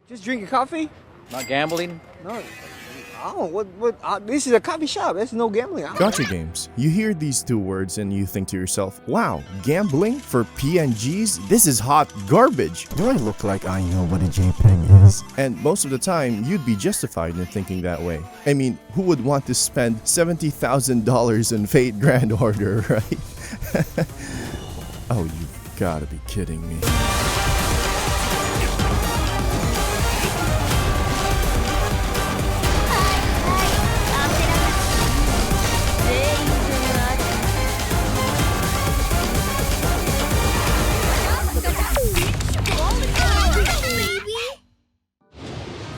Just drinking coffee? Not gambling? No. Oh, what? This is a coffee shop. There's no gambling. Gacha Games. You hear these two words and you think to yourself, wow, gambling for PNGs? This is hot garbage. Do I look like I know what a JPEG is? And most of the time, you'd be justified in thinking that way. I mean, who would want to spend $70,000 in Fate Grand Order, right? Oh, you've gotta be kidding me.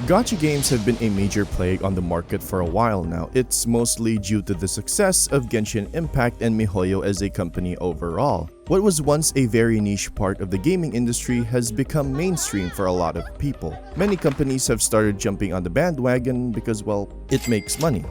Gacha games have been a major plague on the market for a while now. It's mostly due to the success of Genshin Impact and miHoYo as a company overall. What was once a very niche part of the gaming industry has become mainstream for a lot of people. Many companies have started jumping on the bandwagon because, well, it makes money.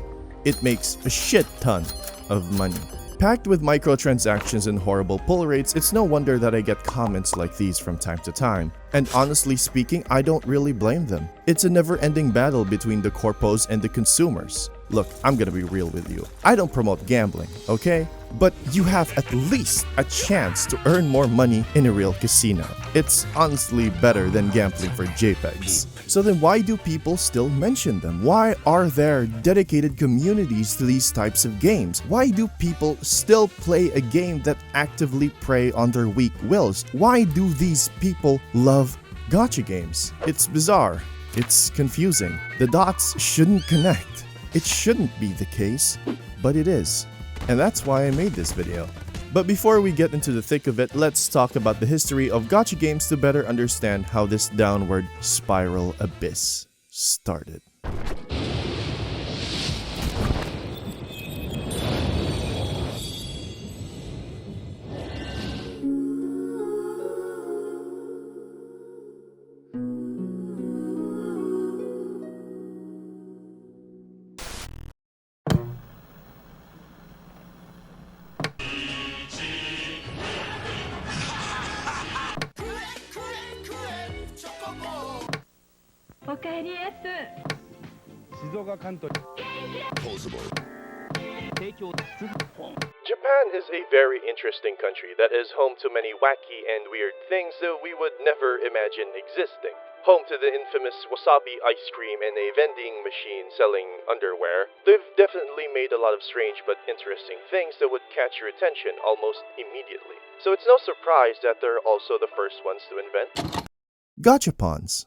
It makes a shit ton of money. Packed with microtransactions and horrible pull rates, it's no wonder that I get comments like these from time to time. And honestly speaking, I don't really blame them. It's a never-ending battle between the corpos and the consumers. Look, I'm gonna be real with you. I don't promote gambling, okay? But you have at least a chance to earn more money in a real casino. It's honestly better than gambling for JPEGs. So then why do people still mention them? Why are there dedicated communities to these types of games? Why do people still play a game that actively prey on their weak wills? Why do these people love gacha games? It's bizarre. It's confusing. The dots shouldn't connect. It shouldn't be the case, but it is. And that's why I made this video. But before we get into the thick of it, let's talk about the history of gacha games to better understand how this downward spiral abyss started. Japan is a very interesting country that is home to many wacky and weird things that we would never imagine existing. Home to the infamous wasabi ice cream and a vending machine selling underwear, they've definitely made a lot of strange but interesting things that would catch your attention almost immediately. So it's no surprise that they're also the first ones to invent Gachapons.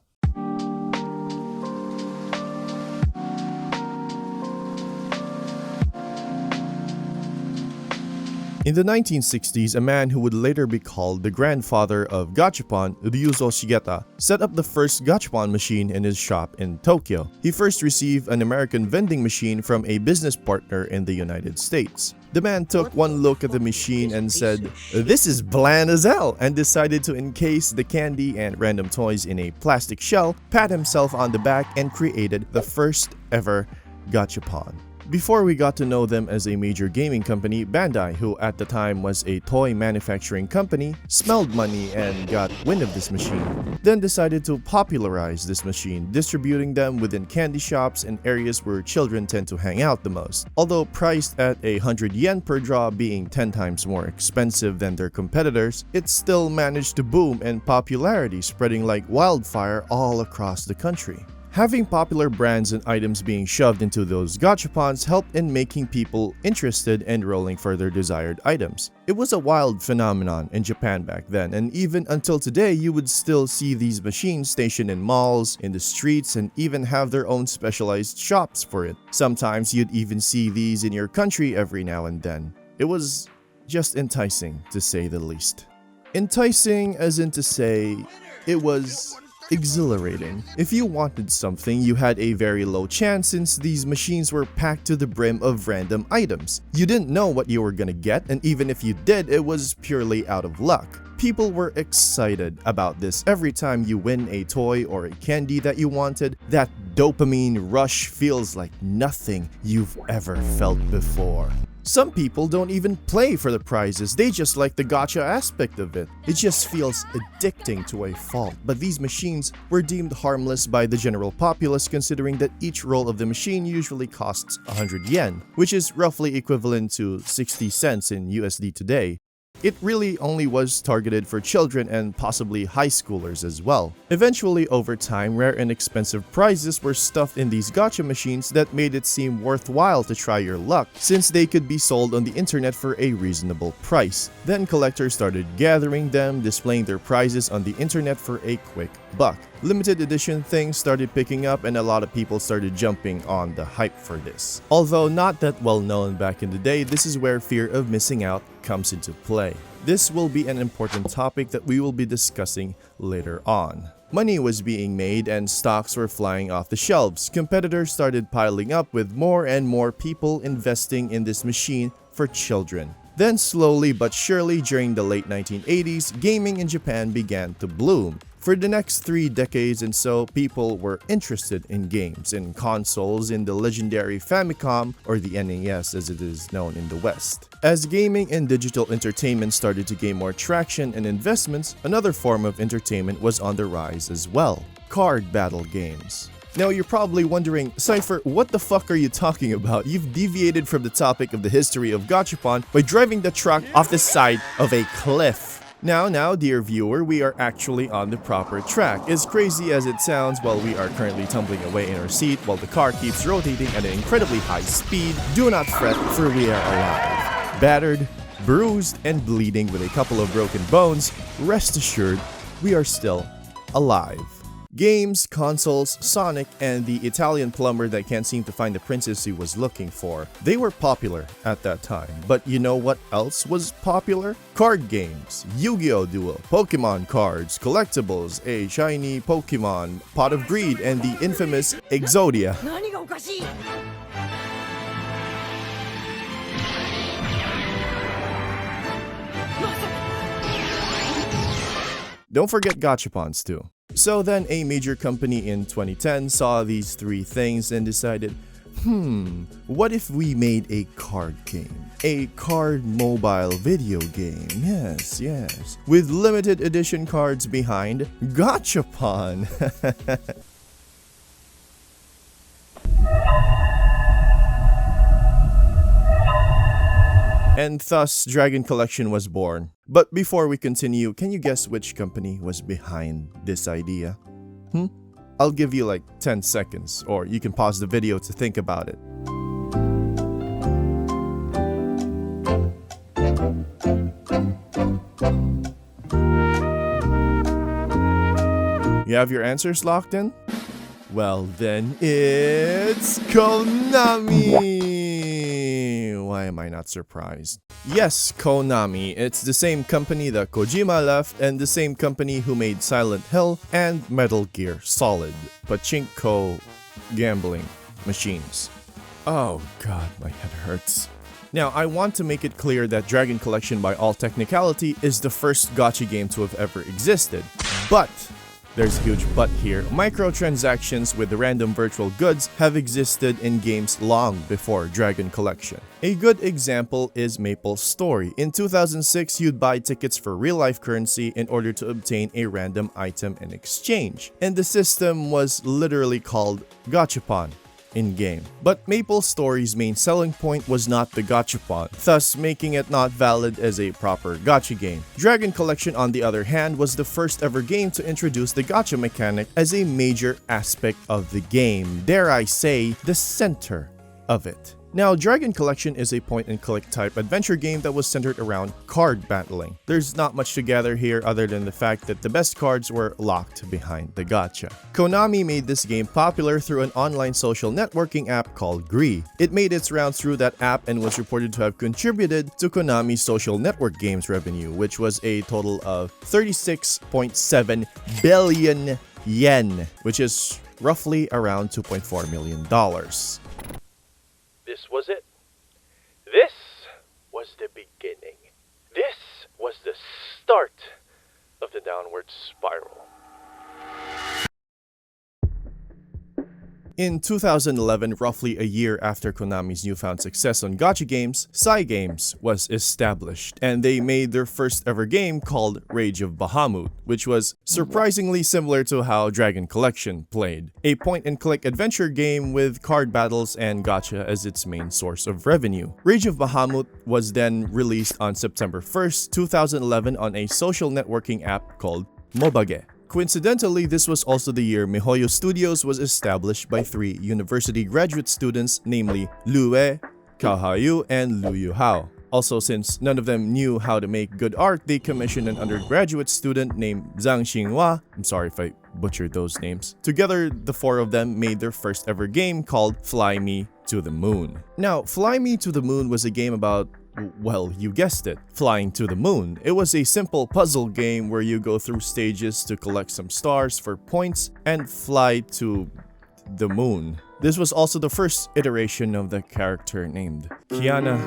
In the 1960s, a man who would later be called the grandfather of Gachapon, Ryuzo Shigeta, set up the first Gachapon machine in his shop in Tokyo. He first received an American vending machine from a business partner in the United States. The man took one look at the machine and said, "This is bland as hell," and decided to encase the candy and random toys in a plastic shell, pat himself on the back, and created the first ever Gachapon. Before we got to know them as a major gaming company, Bandai, who at the time was a toy manufacturing company, smelled money and got wind of this machine, then decided to popularize this machine, distributing them within candy shops and areas where children tend to hang out the most. Although priced at 100 yen per draw, being 10 times more expensive than their competitors, it still managed to boom, and popularity spreading like wildfire all across the country. Having popular brands and items being shoved into those gachapons helped in making people interested and rolling for their desired items. It was a wild phenomenon in Japan back then, and even until today you would still see these machines stationed in malls, in the streets, and even have their own specialized shops for it. Sometimes you'd even see these in your country every now and then. It was just enticing, to say the least. Enticing as in to say, it was exhilarating. If you wanted something, you had a very low chance since these machines were packed to the brim of random items. You didn't know what you were gonna get, and even if you did, it was purely out of luck. People were excited about this. Every time you win a toy or a candy that you wanted, that dopamine rush feels like nothing you've ever felt before. Some people don't even play for the prizes, they just like the gacha aspect of it. It just feels addicting to a fault, but these machines were deemed harmless by the general populace considering that each roll of the machine usually costs 100 yen, which is roughly equivalent to 60 cents in USD today. It really only was targeted for children and possibly high schoolers as well. Eventually, over time, rare and expensive prizes were stuffed in these gacha machines that made it seem worthwhile to try your luck, since they could be sold on the internet for a reasonable price. Then collectors started gathering them, displaying their prizes on the internet for a quick buck. Limited edition things started picking up and a lot of people started jumping on the hype for this. Although not that well known back in the day, this is where fear of missing out comes into play. This will be an important topic that we will be discussing later on. Money was being made and stocks were flying off the shelves. Competitors started piling up with more and more people investing in this machine for children. Then slowly but surely during the late 1980s, gaming in Japan began to bloom. For the next 3 decades and so, people were interested in games and consoles in the legendary Famicom, or the NES as it is known in the West. As gaming and digital entertainment started to gain more traction and investments, another form of entertainment was on the rise as well: card battle games. Now you're probably wondering, Cypher, what the fuck are you talking about? You've deviated from the topic of the history of Gachapon by driving the truck off the side of a cliff. Now, dear viewer, we are actually on the proper track. As crazy as it sounds, while we are currently tumbling away in our seat while the car keeps rotating at an incredibly high speed, do not fret, for we are alive. Battered, bruised, and bleeding with a couple of broken bones, rest assured, we are still alive. Games, consoles, Sonic, and the Italian plumber that can't seem to find the princess he was looking for. They were popular at that time, but you know what else was popular? Card games, Yu-Gi-Oh! Duel, Pokemon cards, collectibles, a shiny Pokemon, Pot of Greed, and the infamous Exodia. Don't forget Gachapons too. So then a major company in 2010 saw these 3 things and decided, what if we made a card game? A card mobile video game, yes, with limited edition cards behind Gachapon. And thus, Dragon Collection was born. But before we continue, can you guess which company was behind this idea? I'll give you like 10 seconds, or you can pause the video to think about it. You have your answers locked in? Well then, it's Konami! Why am I not surprised? Yes, Konami. It's the same company that Kojima left and the same company who made Silent Hill and Metal Gear Solid. Pachinko gambling machines. Oh god, my head hurts. Now, I want to make it clear that Dragon Collection by all technicality is the first gacha game to have ever existed. But there's a huge but here. Microtransactions with random virtual goods have existed in games long before Dragon Collection. A good example is Maple Story. In 2006, you'd buy tickets for real-life currency in order to obtain a random item in exchange. And the system was literally called Gachapon in-game. But Maple Story's main selling point was not the Gachapon, thus making it not valid as a proper gacha game. Dragon Collection, on the other hand, was the first ever game to introduce the gacha mechanic as a major aspect of the game. Dare I say, the center of it. Now, Dragon Collection is a point-and-click type adventure game that was centered around card battling. There's not much to gather here other than the fact that the best cards were locked behind the gacha. Konami made this game popular through an online social networking app called Gree. It made its rounds through that app and was reported to have contributed to Konami's social network games revenue, which was a total of 36.7 billion yen, which is roughly around $2.4 million. This was it. This was the beginning. This was the start of the downward spiral. In 2011, roughly a year after Konami's newfound success on Gacha Games, Sci Games was established, and they made their first ever game called Rage of Bahamut, which was surprisingly similar to how Dragon Collection played. A point-and-click adventure game with card battles and gacha as its main source of revenue. Rage of Bahamut was then released on September 1st, 2011 on a social networking app called Mobage. Coincidentally, this was also the year MiHoYo Studios was established by 3 university graduate students, namely Lue, Cao Hayu, and Lu Yuhao. Also, since none of them knew how to make good art, they commissioned an undergraduate student named Zhang Xinghua. I'm sorry if I butchered those names. Together, the 4 of them made their first ever game called Fly Me to the Moon. Now, Fly Me to the Moon was a game about, well, you guessed it, flying to the moon. It was a simple puzzle game where you go through stages to collect some stars for points and fly to the moon. This was also the first iteration of the character named Kiana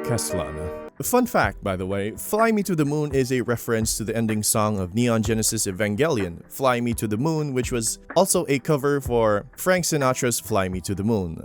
Caslana. A fun fact, by the way, Fly Me to the Moon is a reference to the ending song of Neon Genesis Evangelion, Fly Me to the Moon, which was also a cover for Frank Sinatra's Fly Me to the Moon.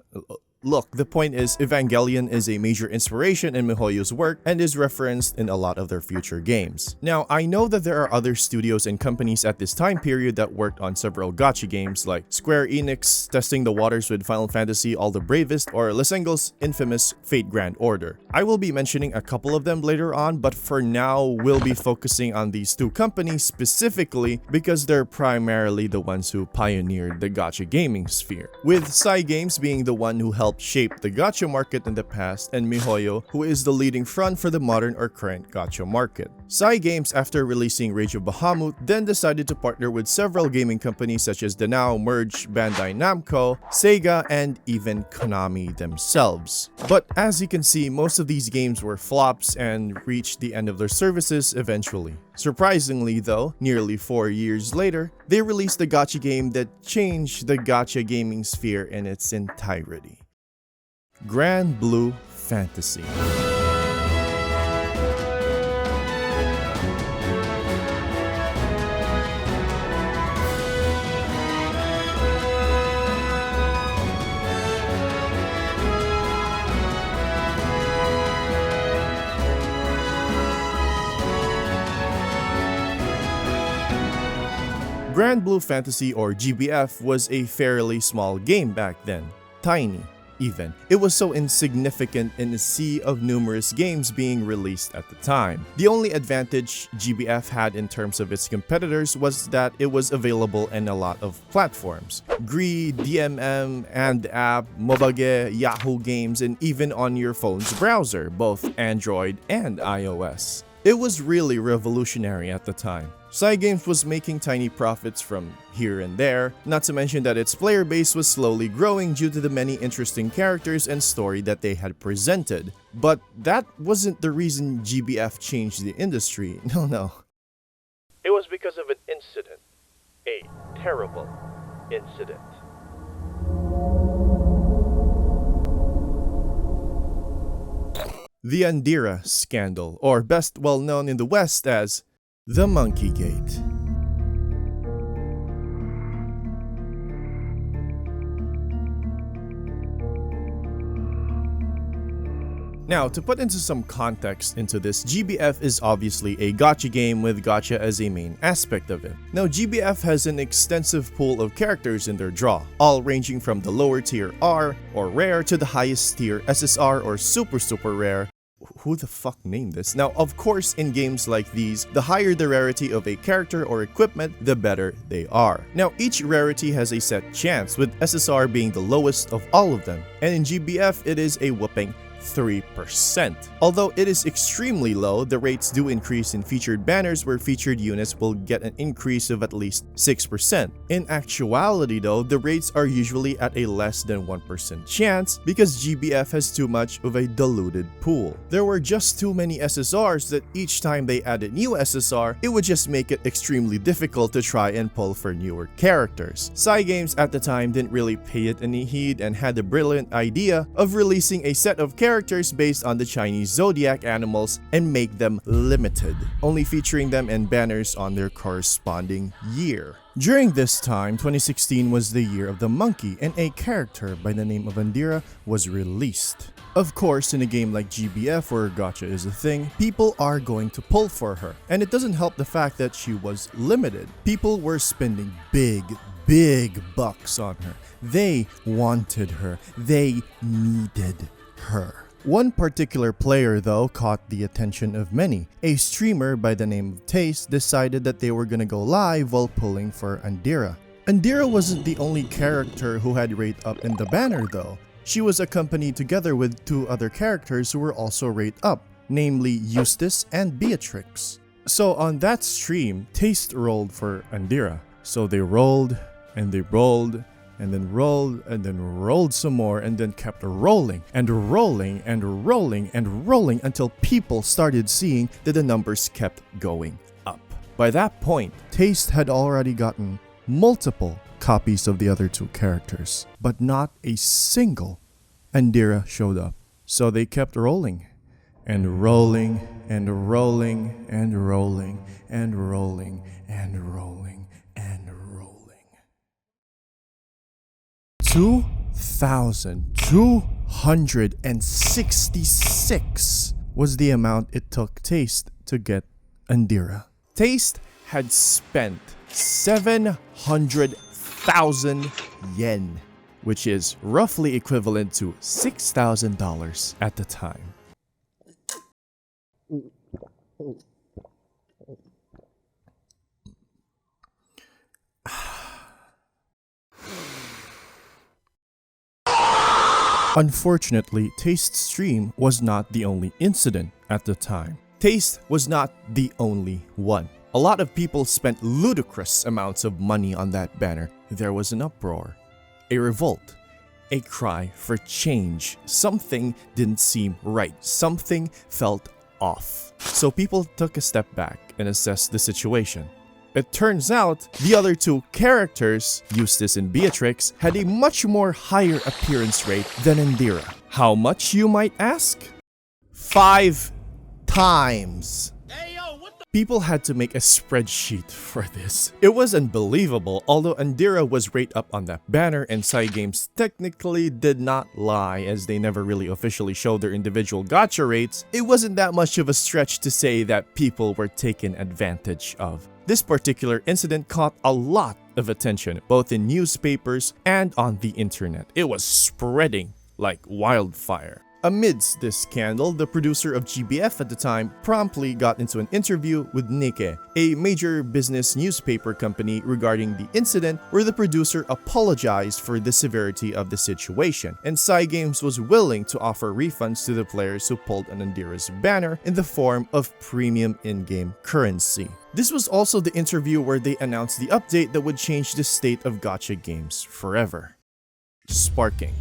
Look, the point is, Evangelion is a major inspiration in MiHoYo's work and is referenced in a lot of their future games. Now, I know that there are other studios and companies at this time period that worked on several gacha games, like Square Enix testing the waters with Final Fantasy All the Bravest, or Lesengo's infamous Fate Grand Order. I will be mentioning a couple of them later on, but for now, we'll be focusing on these 2 companies specifically because they're primarily the ones who pioneered the gacha gaming sphere, with Sci Games being the one who helped shape the gacha market in the past, and MiHoYo, who is the leading front for the modern or current gacha market. Sci Games, after releasing Rage of Bahamut, then decided to partner with several gaming companies such as the now merged Bandai Namco, Sega, and even Konami themselves. But as you can see, most of these games were flops and reached the end of their services eventually. Surprisingly though, nearly 4 years later, they released a gacha game that changed the gacha gaming sphere in its entirety. Grand Blue Fantasy. Grand Blue Fantasy, or GBF, was a fairly small game back then. Tiny, even. It was so insignificant in a sea of numerous games being released at the time. The only advantage GBF had in terms of its competitors was that it was available in a lot of platforms. GREE, DMM, and App, Mobage, Yahoo Games, and even on your phone's browser, both Android and iOS. It was really revolutionary at the time. Sci Games was making tiny profits from here and there, not to mention that its player base was slowly growing due to the many interesting characters and story that they had presented. But that wasn't the reason GBF changed the industry, no. It was because of an incident. A terrible incident. The Andira scandal, or best well known in the West as the Monkey Gate. Now, to put into some context into this, GBF is obviously a gacha game with gacha as a main aspect of it. Now, GBF has an extensive pool of characters in their draw, all ranging from the lower tier R or rare to the highest tier SSR or super rare. Who the fuck named this? Now, of course, in games like these, the higher the rarity of a character or equipment, the better they are. Now, each rarity has a set chance, with SSR being the lowest of all of them, and in GBF, it is a whopping 3%. Although it is extremely low, the rates do increase in featured banners where featured units will get an increase of at least 6%. In actuality though, the rates are usually at a less than 1% chance because GBF has too much of a diluted pool. There were just too many SSRs that each time they added new SSR, it would just make it extremely difficult to try and pull for newer characters. Sci Games at the time didn't really pay it any heed and had the brilliant idea of releasing a set of characters characters based on the Chinese zodiac animals and make them limited, only featuring them in banners on their corresponding year. During this time, 2016 was the year of the monkey, and a character by the name of Andira was released. Of course, in a game like GBF where gacha is a thing, people are going to pull for her, and it doesn't help the fact that she was limited. People were spending big bucks on her. They wanted her. They needed her. One particular player, though, caught the attention of many. A streamer by the name of Taste decided that they were gonna go live while pulling for Andira. Andira wasn't the only character who had rate up in the banner, though. She was accompanied together with two other characters who were also rate up, namely Eustace and Beatrix. So on that stream, Taste rolled for Andira. So they rolled, and they rolled, and then rolled, and then rolled some more, and then kept rolling, and rolling, and rolling, and rolling until people started seeing that the numbers kept going up. By that point, Taste had already gotten multiple copies of the other two characters, but not a single Andira showed up. So they kept rolling, and rolling, and rolling, and rolling, and rolling, and rolling, and rolling. 2,266 was the amount it took Taste to get Andira. Taste had spent 700,000 yen, which is roughly equivalent to $6,000 at the time. Unfortunately, Taste's stream was not the only incident at the time. Taste was not the only one. A lot of people spent ludicrous amounts of money on that banner. There was an uproar, a revolt, a cry for change. Something didn't seem right. Something felt off. So people took a step back and assessed the situation. It turns out the other two characters, Eustace and Beatrix, had a much more higher appearance rate than Andira. How much, you might ask? 5 times. People had to make a spreadsheet for this. It was unbelievable. Although Andira was rate up on that banner and Games technically did not lie as they never really officially showed their individual gacha rates, it wasn't that much of a stretch to say that people were taken advantage of. This particular incident caught a lot of attention, both in newspapers and on the internet. It was spreading like wildfire. Amidst this scandal, the producer of GBF at the time promptly got into an interview with Nikkei, a major business newspaper company, regarding the incident, where the producer apologized for the severity of the situation, and Games was willing to offer refunds to the players who pulled an Andira's banner in the form of premium in-game currency. This was also the interview where they announced the update that would change the state of gacha games forever. Sparking.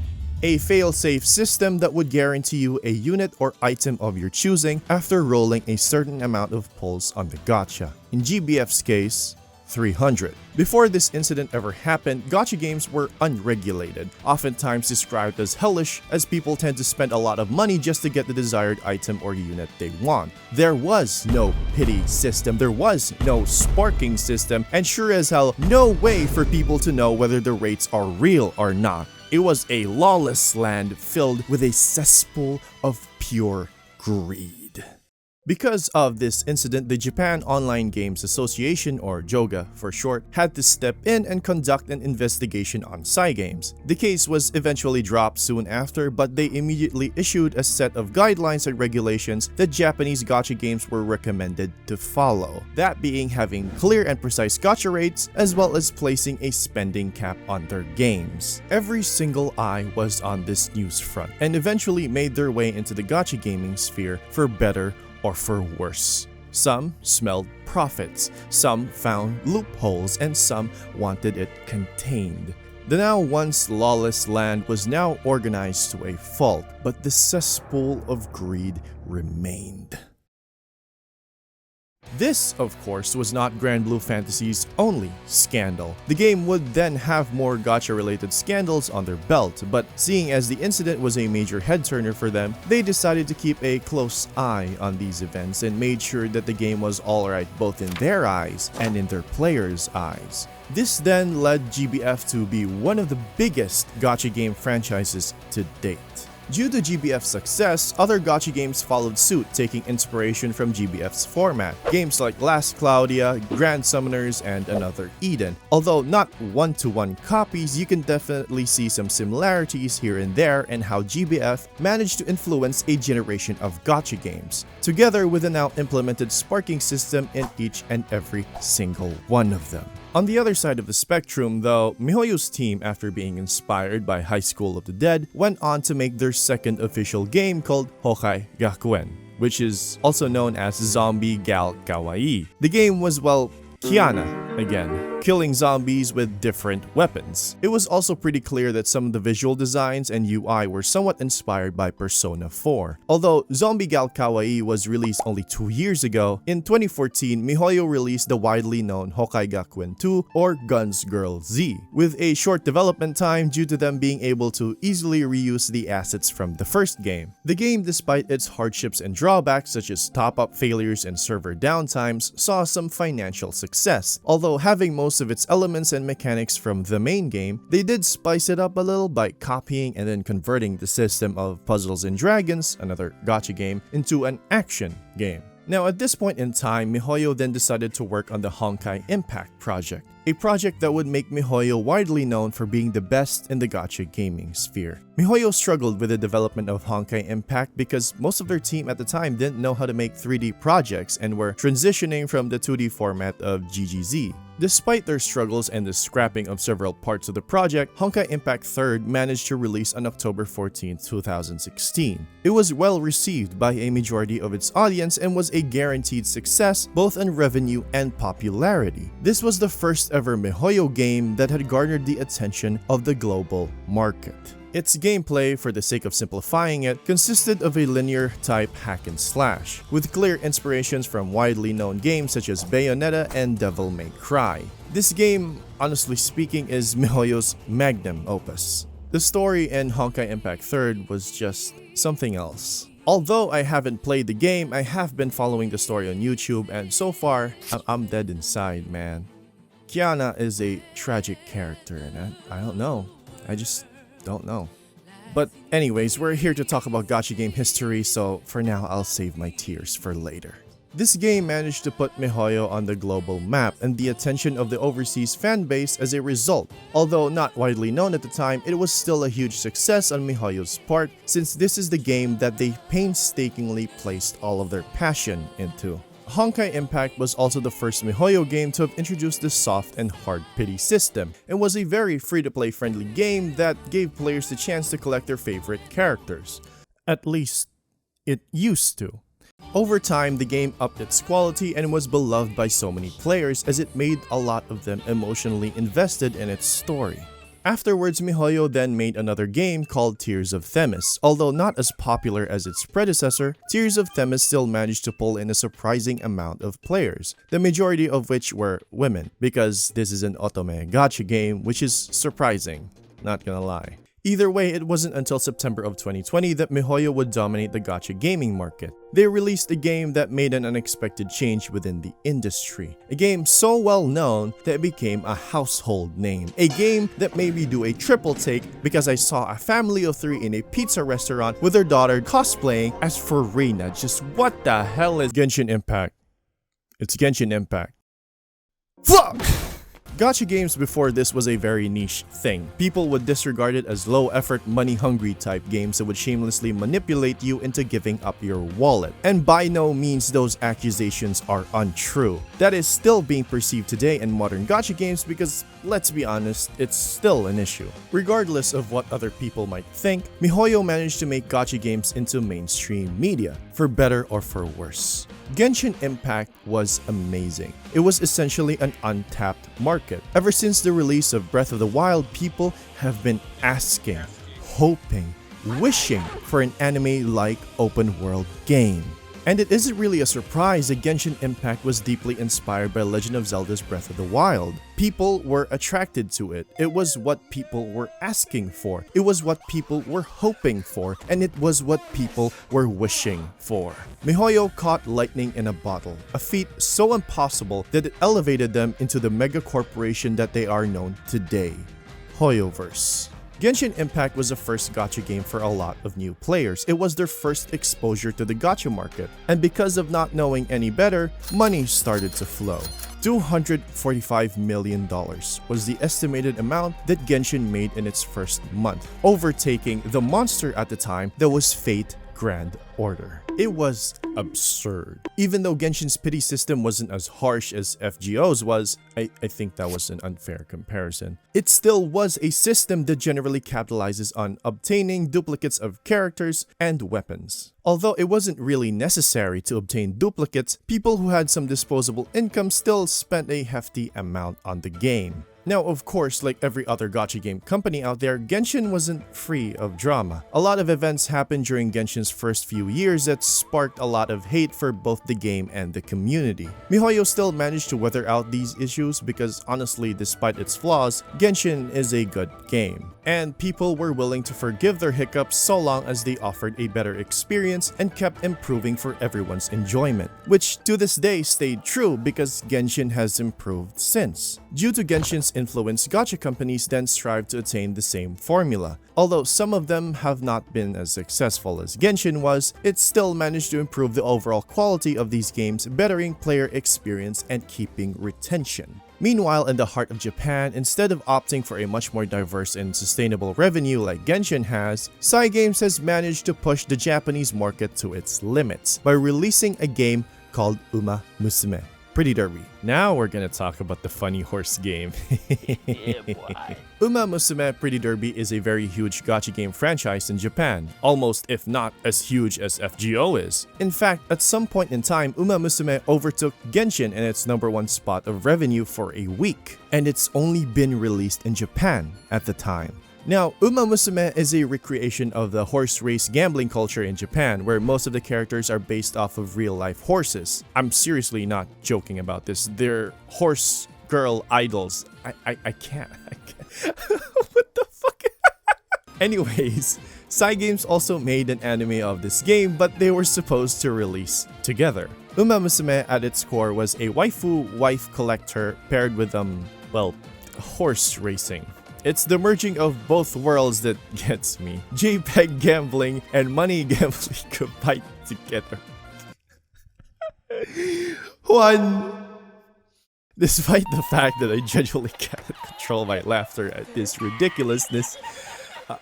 A fail-safe system that would guarantee you a unit or item of your choosing after rolling a certain amount of pulls on the gacha. In GBF's case, 300. Before this incident ever happened, gacha games were unregulated, oftentimes described as hellish, as people tend to spend a lot of money just to get the desired item or unit they want. There was no pity system, there was no sparking system, and sure as hell, no way for people to know whether the rates are real or not. It was a lawless land filled with a cesspool of pure greed. Because of this incident, the Japan Online Games Association, or JOGA for short, had to step in and conduct an investigation on Games. The case was eventually dropped soon after, but they immediately issued a set of guidelines and regulations that Japanese gacha games were recommended to follow. That being having clear and precise gacha rates, as well as placing a spending cap on their games. Every single eye was on this news front, and eventually made their way into the gacha gaming sphere for better or for worse. Some smelled profits, some found loopholes, and some wanted it contained. The now once lawless land was now organized to a fault, but the cesspool of greed remained. This, of course, was not Grand Blue Fantasy's only scandal. The game would then have more gacha-related scandals on their belt, but seeing as the incident was a major head-turner for them, they decided to keep a close eye on these events and made sure that the game was alright both in their eyes and in their players' eyes. This then led GBF to be one of the biggest gacha game franchises to date. Due to GBF's success, other gacha games followed suit, taking inspiration from GBF's format. Games like Last Claudia, Grand Summoners, and Another Eden. Although not one-to-one copies, you can definitely see some similarities here and there in how GBF managed to influence a generation of gacha games, together with a now implemented sparking system in each and every single one of them. On the other side of the spectrum, though, MiHoYo's team, after being inspired by High School of the Dead, went on to make their second official game called Hokai Gakuen, which is also known as Zombie Gal Kawaii. The game was, well, Kiana again, killing zombies with different weapons. It was also pretty clear that some of the visual designs and UI were somewhat inspired by Persona 4. Although Zombie Gal Kawaii was released only 2 years ago, in 2014, MiHoYo released the widely known Hokai Gakuen 2 or Guns Girl Z, with a short development time due to them being able to easily reuse the assets from the first game. The game, despite its hardships and drawbacks such as top-up failures and server downtimes, saw some financial success. Although having most of its elements and mechanics from the main game, they did spice it up a little by copying and then converting the system of Puzzles and Dragons, another gacha game, into an action game. Now at this point in time, MiHoYo then decided to work on the Honkai Impact project, a project that would make MiHoYo widely known for being the best in the gacha gaming sphere. MiHoYo struggled with the development of Honkai Impact because most of their team at the time didn't know how to make 3D projects and were transitioning from the 2D format of GGZ. Despite their struggles and the scrapping of several parts of the project, Honkai Impact 3rd managed to release on October 14, 2016. It was well received by a majority of its audience and was a guaranteed success both in revenue and popularity. This was the first ever MiHoYo game that had garnered the attention of the global market. Its gameplay, for the sake of simplifying it, consisted of a linear-type hack-and-slash, with clear inspirations from widely known games such as Bayonetta and Devil May Cry. This game, honestly speaking, is MiHoYo's magnum opus. The story in Honkai Impact 3rd was just something else. Although I haven't played the game, I have been following the story on YouTube, and so far, I'm dead inside, man. Kiana is a tragic character, and I don't know. I just don't know. But anyways, we're here to talk about gacha game history, so for now I'll save my tears for later. This game managed to put MiHoYo on the global map and the attention of the overseas fanbase as a result. Although not widely known at the time, it was still a huge success on MiHoYo's part since this is the game that they painstakingly placed all of their passion into. Honkai Impact was also the first MiHoYo game to have introduced the soft and hard pity system, and was a very free-to-play friendly game that gave players the chance to collect their favorite characters. At least, it used to. Over time, the game upped its quality and was beloved by so many players as it made a lot of them emotionally invested in its story. Afterwards, MiHoYo then made another game called Tears of Themis. Although not as popular as its predecessor, Tears of Themis still managed to pull in a surprising amount of players, the majority of which were women, because this is an otome gacha game, which is surprising, not gonna lie. Either way, it wasn't until September of 2020 that MiHoYo would dominate the gacha gaming market. They released a game that made an unexpected change within the industry. A game so well known that it became a household name. A game that made me do a triple take because I saw a family of 3 in a pizza restaurant with their daughter cosplaying as Farina. Just what the hell is Genshin Impact? It's Genshin Impact. Fuck! Gacha games before this was a very niche thing. People would disregard it as low-effort, money-hungry type games that would shamelessly manipulate you into giving up your wallet. And by no means those accusations are untrue. That is still being perceived today in modern gacha games because, let's be honest, it's still an issue. Regardless of what other people might think, MiHoYo managed to make gacha games into mainstream media, for better or for worse. Genshin Impact was amazing. It was essentially an untapped market. Ever since the release of Breath of the Wild, people have been asking, hoping, wishing for an anime-like open-world game. And it isn't really a surprise that Genshin Impact was deeply inspired by Legend of Zelda's Breath of the Wild. People were attracted to it. It was what people were asking for. It was what people were hoping for. And it was what people were wishing for. MiHoYo caught lightning in a bottle, a feat so impossible that it elevated them into the mega corporation that they are known today. Hoyoverse. Genshin Impact was the first gacha game for a lot of new players. It was their first exposure to the gacha market, and because of not knowing any better, money started to flow. $245 million was the estimated amount that Genshin made in its first month, overtaking the monster at the time that was Fate Grand Order. It was absurd. Even though Genshin's pity system wasn't as harsh as FGO's was, I think that was an unfair comparison, it still was a system that generally capitalizes on obtaining duplicates of characters and weapons. Although it wasn't really necessary to obtain duplicates, people who had some disposable income still spent a hefty amount on the game. Now, of course, like every other gacha game company out there, Genshin wasn't free of drama. A lot of events happened during Genshin's first few years that sparked a lot of hate for both the game and the community. MiHoYo still managed to weather out these issues because honestly, despite its flaws, Genshin is a good game. And people were willing to forgive their hiccups so long as they offered a better experience and kept improving for everyone's enjoyment, which to this day stayed true because Genshin has improved since. Due to Genshin's influence, gacha companies then strive to attain the same formula. Although some of them have not been as successful as Genshin was, it still managed to improve the overall quality of these games, bettering player experience and keeping retention. Meanwhile, in the heart of Japan, instead of opting for a much more diverse and sustainable revenue like Genshin has, Cygames has managed to push the Japanese market to its limits by releasing a game called Uma Musume Pretty Derby. Now we're gonna talk about the funny horse game. Yeah, boy. Uma Musume Pretty Derby is a very huge gacha game franchise in Japan, almost if not as huge as FGO is. In fact, at some point in time, Uma Musume overtook Genshin in its #1 spot of revenue for a week, and it's only been released in Japan at the time. Now, Uma Musume is a recreation of the horse race gambling culture in Japan, where most of the characters are based off of real-life horses. I'm seriously not joking about this. They're horse girl idols. I can't. What the fuck? Anyways, Cygames also made an anime of this game, but they were supposed to release together. Uma Musume at its core was a waifu wife collector paired with well, horse racing. It's the merging of both worlds that gets me. JPEG gambling and money gambling combined together. One. Despite the fact that I genuinely can't control my laughter at this ridiculousness,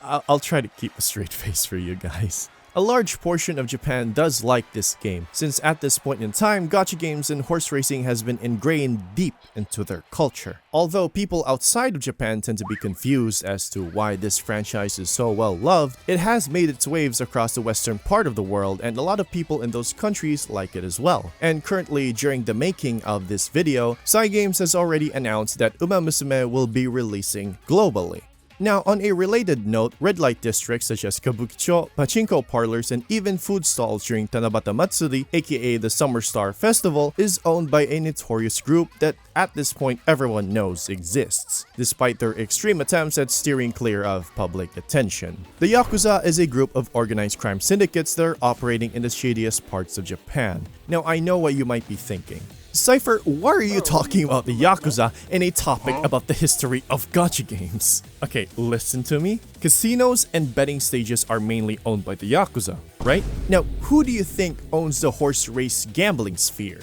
I'll try to keep a straight face for you guys. A large portion of Japan does like this game, since at this point in time, gacha games and horse racing has been ingrained deep into their culture. Although people outside of Japan tend to be confused as to why this franchise is so well loved, it has made its waves across the western part of the world, and a lot of people in those countries like it as well. And currently, during the making of this video, Cygames has already announced that Uma Musume will be releasing globally. Now, on a related note, red light districts such as Kabukicho, pachinko parlors, and even food stalls during Tanabata Matsuri, aka the Summer Star Festival, is owned by a notorious group that at this point everyone knows exists, despite their extreme attempts at steering clear of public attention. The Yakuza is a group of organized crime syndicates that are operating in the shadiest parts of Japan. Now, I know what you might be thinking. Cypher, why are you talking about the Yakuza in a topic about the history of gacha games? Okay, listen to me. Casinos and betting stages are mainly owned by the Yakuza, right? Now, who do you think owns the horse race gambling sphere?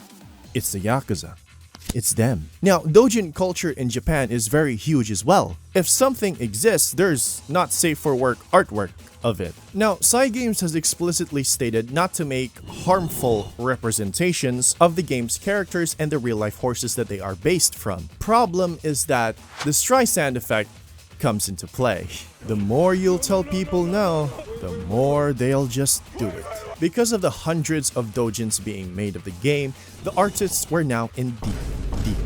It's the Yakuza. It's them. Now, doujin culture in Japan is very huge as well. If something exists, there's not safe for work artwork of it. Now, Cygames has explicitly stated not to make harmful representations of the game's characters and the real-life horses that they are based from. Problem is that the Streisand effect comes into play. The more you'll tell people no, the more they'll just do it. Because of the hundreds of doujins being made of the game, the artists were now in deep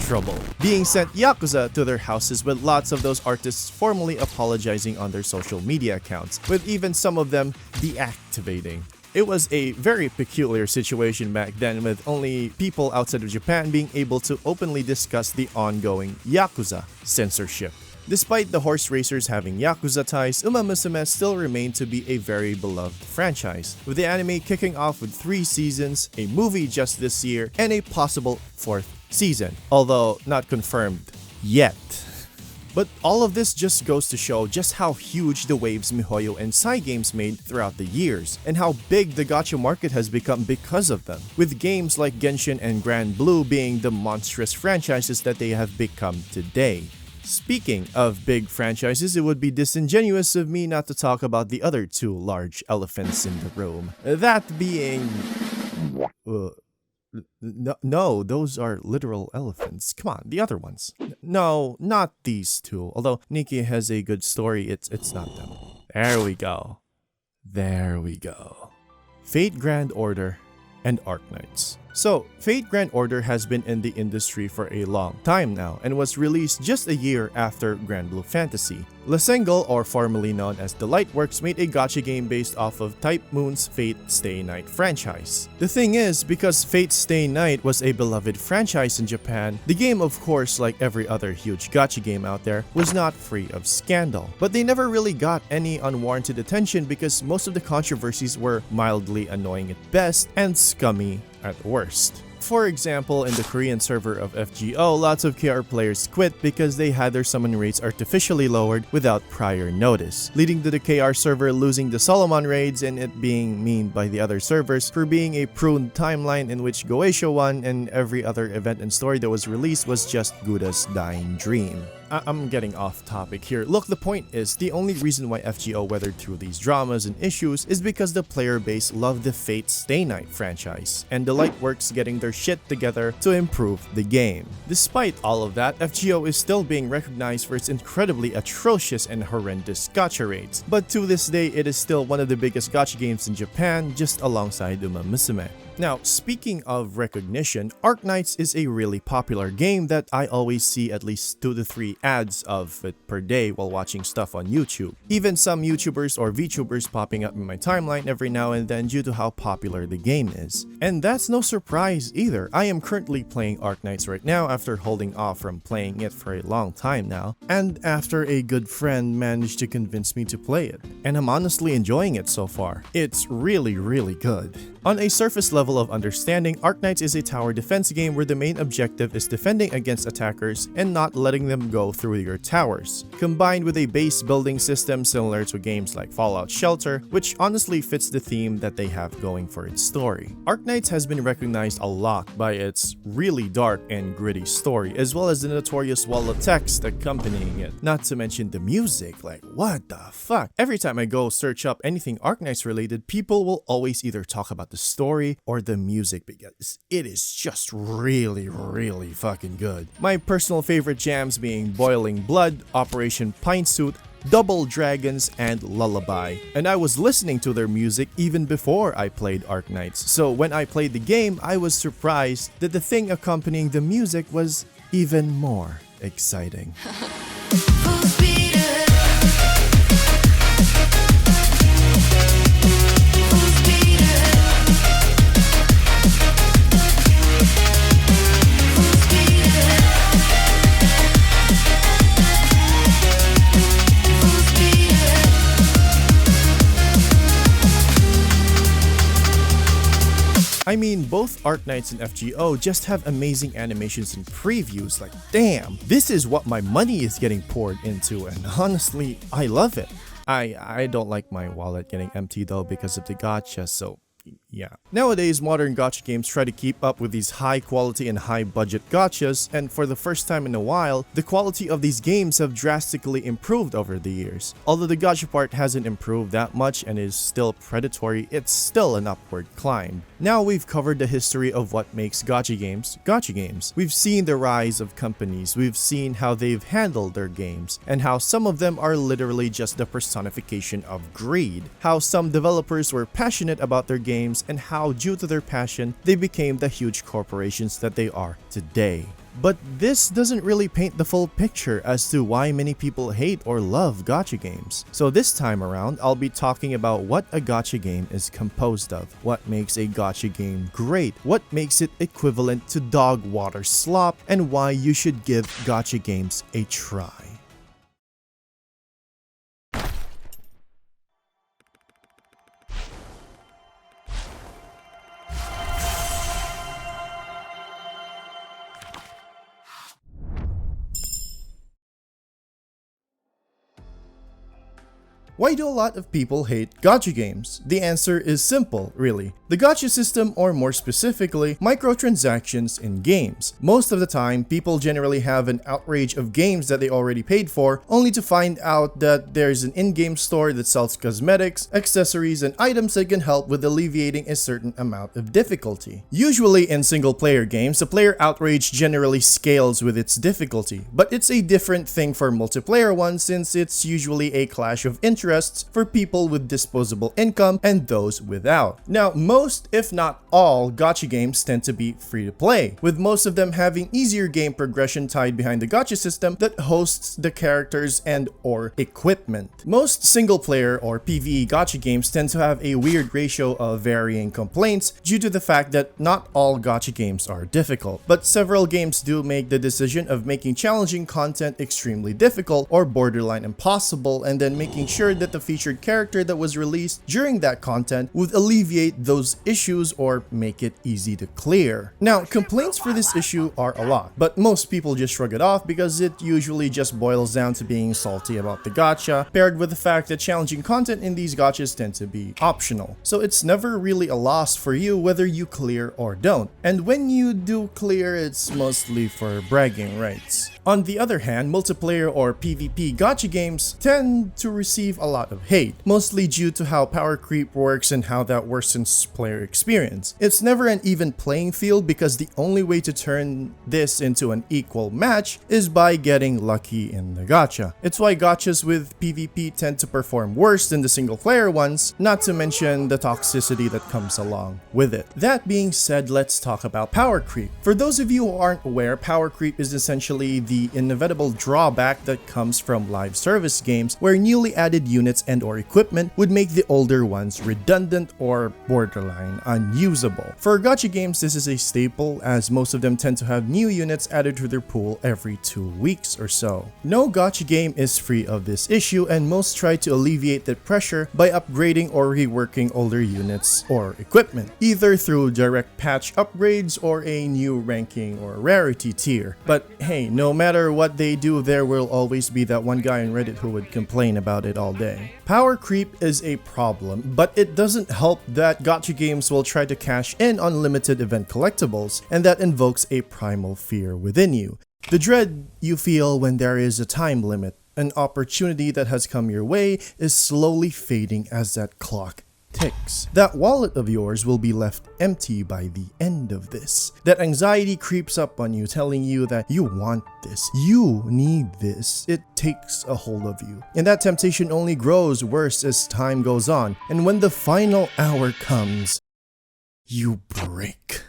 trouble, being sent Yakuza to their houses, with lots of those artists formally apologizing on their social media accounts, with even some of them deactivating. It was a very peculiar situation back then, with only people outside of Japan being able to openly discuss the ongoing Yakuza censorship. Despite the horse racers having Yakuza ties, Uma Musume still remained to be a very beloved franchise, with the anime kicking off with 3 seasons, a movie just this year, and a possible 4th season, although not confirmed yet. But all of this just goes to show just how huge the waves MiHoYo and Cygames made throughout the years, and how big the gacha market has become because of them, with games like Genshin and Grand Blue being the monstrous franchises that they have become today. Speaking of big franchises, it would be disingenuous of me not to talk about the other 2 large elephants in the room. That being... No, those are literal elephants. Come on, the other ones. No, not these 2. Although Nikki has a good story, it's not them. There we go. There we go. Fate Grand Order and Arknights. So, Fate Grand Order has been in the industry for a long time now and was released just a year after Grand Blue Fantasy. Lasengel, or formerly known as The Lightworks, made a gacha game based off of Type Moon's Fate Stay Night franchise. The thing is, because Fate Stay Night was a beloved franchise in Japan, the game, of course, like every other huge gacha game out there, was not free of scandal. But they never really got any unwarranted attention because most of the controversies were mildly annoying at best and scummy at worst. For example, in the Korean server of FGO, lots of KR players quit because they had their summon rates artificially lowered without prior notice, leading to the KR server losing the Solomon raids and it being memed by the other servers for being a pruned timeline in which Goeisho won and every other event and story that was released was just Guda's dying dream. I'm getting off topic here. Look, the point is, the only reason why FGO weathered through these dramas and issues is because the player base loved the Fate Stay Night franchise, and the Lightworks getting their shit together to improve the game. Despite all of that, FGO is still being recognized for its incredibly atrocious and horrendous gacha rates, but to this day it is still one of the biggest gacha games in Japan, just alongside Uma Musume. Now, speaking of recognition, Arknights is a really popular game that I always see at least 2 to 3 ads of it per day while watching stuff on YouTube. Even some YouTubers or VTubers popping up in my timeline every now and then due to how popular the game is. And that's no surprise either. I am currently playing Arknights right now after holding off from playing it for a long time now, and after a good friend managed to convince me to play it. And I'm honestly enjoying it so far. It's really, really good. On a surface level of understanding, Arknights is a tower defense game where the main objective is defending against attackers and not letting them go through your towers, combined with a base building system similar to games like Fallout Shelter, which honestly fits the theme that they have going for its story. Arknights has been recognized a lot by its really dark and gritty story, as well as the notorious wall of text accompanying it, not to mention the music. Like, what the fuck? Every time I go search up anything Arknights related, people will always either talk about the story or the music because it is just really, really fucking good. My personal favorite jams being Boiling Blood, Operation Pintsuit, Double Dragons, and Lullaby. And I was listening to their music even before I played Arknights, so when I played the game, I was surprised that the thing accompanying the music was even more exciting. I mean, both Arknights and FGO just have amazing animations and previews. Like, damn, this is what my money is getting poured into, and honestly, I love it. I don't like my wallet getting empty though because of the gacha, so yeah. Nowadays, modern gacha games try to keep up with these high quality and high budget gachas, and for the first time in a while, the quality of these games have drastically improved over the years. Although the gacha part hasn't improved that much and is still predatory, it's still an upward climb. Now we've covered the history of what makes gacha games. We've seen the rise of companies, we've seen how they've handled their games, and how some of them are literally just the personification of greed. How some developers were passionate about their games, and how due to their passion, they became the huge corporations that they are today. But this doesn't really paint the full picture as to why many people hate or love gacha games. So this time around, I'll be talking about what a gacha game is composed of, what makes a gacha game great, what makes it equivalent to dog water slop, and why you should give gacha games a try. Why do a lot of people hate gacha games? The answer is simple, really. The gacha system, or more specifically, microtransactions in games. Most of the time, people generally have an outrage of games that they already paid for, only to find out that there's an in-game store that sells cosmetics, accessories, and items that can help with alleviating a certain amount of difficulty. Usually in single-player games, the player outrage generally scales with its difficulty, but it's a different thing for multiplayer ones since it's usually a clash of interests for people with disposable income and those without. Now, most, if not all, gacha games tend to be free to play, with most of them having easier game progression tied behind the gacha system that hosts the characters and or equipment. Most single player or PvE gacha games tend to have a weird ratio of varying complaints due to the fact that not all gacha games are difficult, but several games do make the decision of making challenging content extremely difficult or borderline impossible, and then making sure that the featured character that was released during that content would alleviate those issues or make it easy to clear. Now, complaints for this issue are a lot, but most people just shrug it off because it usually just boils down to being salty about the gacha, paired with the fact that challenging content in these gachas tend to be optional. So it's never really a loss for you whether you clear or don't. And when you do clear, it's mostly for bragging rights. On the other hand, multiplayer or PvP gacha games tend to receive a lot of hate, mostly due to how power creep works and how that worsens player experience. It's never an even playing field because the only way to turn this into an equal match is by getting lucky in the gacha. It's why gachas with PvP tend to perform worse than the single player ones, not to mention the toxicity that comes along with it. That being said, let's talk about power creep. For those of you who aren't aware, power creep is essentially the inevitable drawback that comes from live service games where newly added units and or equipment would make the older ones redundant or borderline unusable. For gacha games, this is a staple as most of them tend to have new units added to their pool every 2 weeks or so. No gacha game is free of this issue, and most try to alleviate that pressure by upgrading or reworking older units or equipment, either through direct patch upgrades or a new ranking or rarity tier. But hey, no matter what they do, there will always be that one guy on Reddit who would complain about it all day. Power creep is a problem, but it doesn't help that gacha games will try to cash in on limited event collectibles, and that invokes a primal fear within you. The dread you feel when there is a time limit. An opportunity that has come your way is slowly fading as that clock ticks. That wallet of yours will be left empty by the end of this. That anxiety creeps up on you, telling you that you want this, you need this. It takes a hold of you. And that temptation only grows worse as time goes on. And when the final hour comes, you break.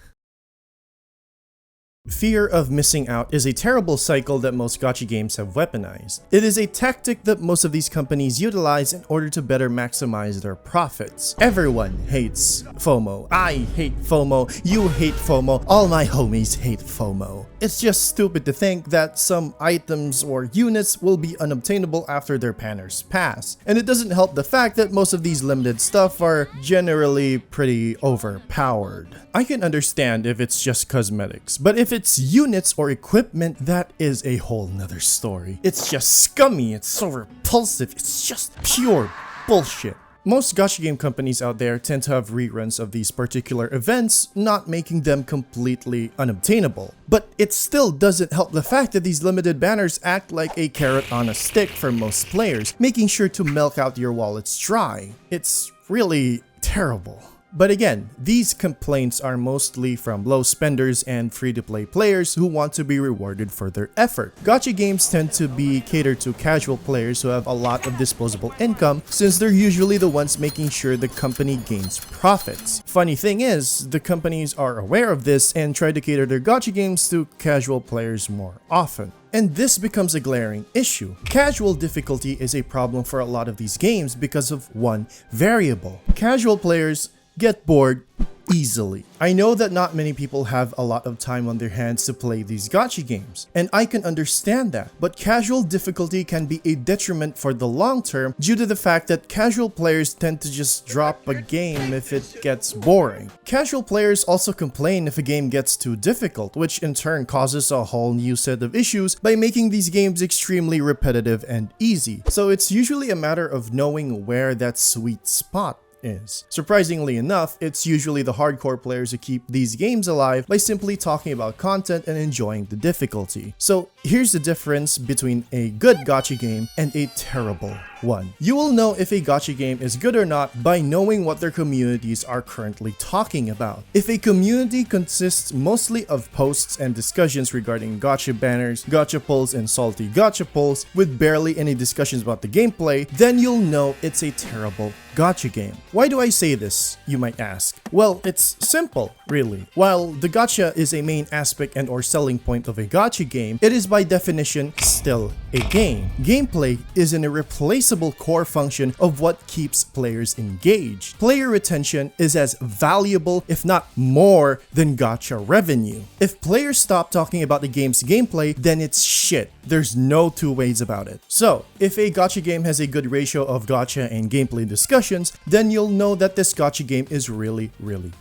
Fear of missing out is a terrible cycle that most gacha games have weaponized. It is a tactic that most of these companies utilize in order to better maximize their profits. Everyone hates FOMO. I hate FOMO. You hate FOMO. All my homies hate FOMO. It's just stupid to think that some items or units will be unobtainable after their banners pass. And it doesn't help the fact that most of these limited stuff are generally pretty overpowered. I can understand if it's just cosmetics, but if it's units or equipment, that is a whole nother story. It's just scummy, it's so repulsive, it's just pure bullshit. Most gacha game companies out there tend to have reruns of these particular events, not making them completely unobtainable. But it still doesn't help the fact that these limited banners act like a carrot on a stick for most players, making sure to milk out your wallets dry. It's really terrible. But again, these complaints are mostly from low spenders and free-to-play players who want to be rewarded for their effort. Gacha games tend to be catered to casual players who have a lot of disposable income, since they're usually the ones making sure the company gains profits. Funny thing is, the companies are aware of this and try to cater their gacha games to casual players more often. And this becomes a glaring issue. Casual difficulty is a problem for a lot of these games because of one variable. Casual players get bored easily. I know that not many people have a lot of time on their hands to play these gacha games, and I can understand that, but casual difficulty can be a detriment for the long term due to the fact that casual players tend to just drop a game if it gets boring. Casual players also complain if a game gets too difficult, which in turn causes a whole new set of issues by making these games extremely repetitive and easy. So it's usually a matter of knowing where that sweet spot is. Surprisingly enough, it's usually the hardcore players who keep these games alive by simply talking about content and enjoying the difficulty. So here's the difference between a good gacha game and a terrible one. You will know if a gacha game is good or not by knowing what their communities are currently talking about. If a community consists mostly of posts and discussions regarding gacha banners, gacha pulls, and salty gacha pulls with barely any discussions about the gameplay, then you'll know it's a terrible gacha game. Why do I say this, you might ask? Well, it's simple, really. While the gacha is a main aspect and or selling point of a gacha game, it is by definition still a game. Gameplay is an irreplaceable core function of what keeps players engaged. Player retention is as valuable, if not more, than gacha revenue. If players stop talking about the game's gameplay, then it's shit. There's no two ways about it. So, if a gacha game has a good ratio of gacha and gameplay discussions, then you'll know that this gacha game is really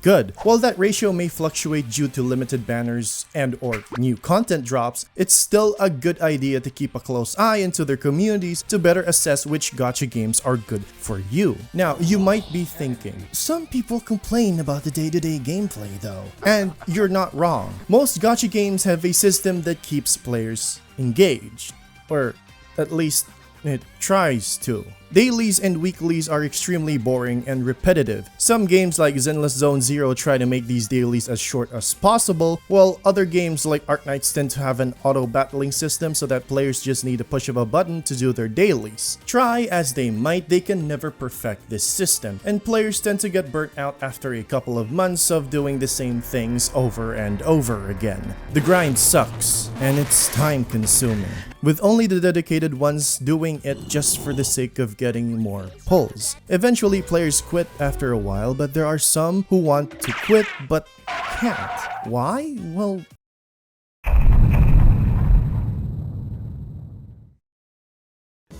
good. While that ratio may fluctuate due to limited banners and or new content drops, it's still a good idea to keep a close eye into their communities to better assess which gacha games are good for you. Now, you might be thinking, some people complain about the day-to-day gameplay though. And you're not wrong. Most gacha games have a system that keeps players engaged, or at least it tries to. Dailies and weeklies are extremely boring and repetitive. Some games like Zenless Zone Zero try to make these dailies as short as possible, while other games like Arknights tend to have an auto-battling system so that players just need a push of a button to do their dailies. Try as they might, they can never perfect this system, and players tend to get burnt out after a couple of months of doing the same things over and over again. The grind sucks, and it's time-consuming, with only the dedicated ones doing it just for the sake of getting more pulls. Eventually, players quit after a while, but there are some who want to quit but can't. Why? Well,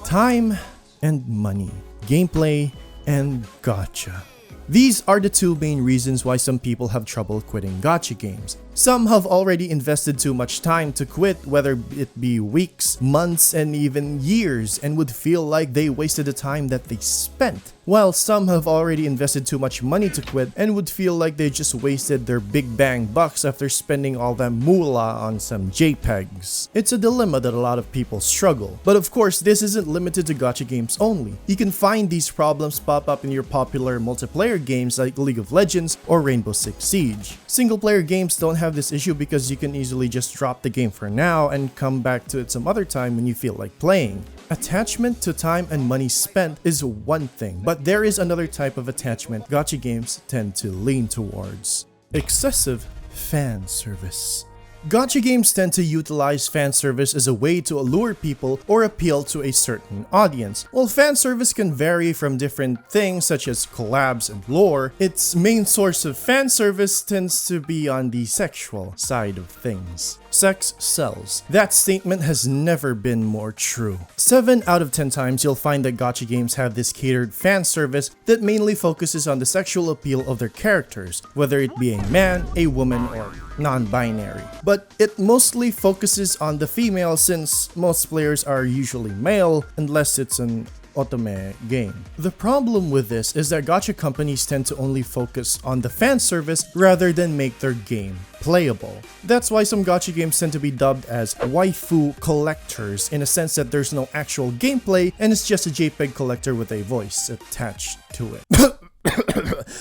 time and money, gameplay and gacha. These are the two main reasons why some people have trouble quitting gacha games. Some have already invested too much time to quit, whether it be weeks, months, and even years, and would feel like they wasted the time that they spent. While some have already invested too much money to quit and would feel like they just wasted their big bang bucks after spending all that moolah on some JPEGs. It's a dilemma that a lot of people struggle. But of course, this isn't limited to gacha games only. You can find these problems pop up in your popular multiplayer games like League of Legends or Rainbow Six Siege. Single player games don't have this issue because you can easily just drop the game for now and come back to it some other time when you feel like playing. Attachment to time and money spent is one thing, but there is another type of attachment gacha games tend to lean towards: excessive fan service. Gacha games tend to utilize fan service as a way to allure people or appeal to a certain audience. While fan service can vary from different things such as collabs and lore, its main source of fan service tends to be on the sexual side of things. Sex sells. That statement has never been more true. 7 out of 10 times you'll find that gacha games have this catered fan service that mainly focuses on the sexual appeal of their characters, whether it be a man, a woman, or non-binary. But it mostly focuses on the female since most players are usually male unless it's an otome game. The problem with this is that gacha companies tend to only focus on the fan service rather than make their game playable. That's why some gacha games tend to be dubbed as waifu collectors, in a sense that there's no actual gameplay and it's just a JPEG collector with a voice attached to it.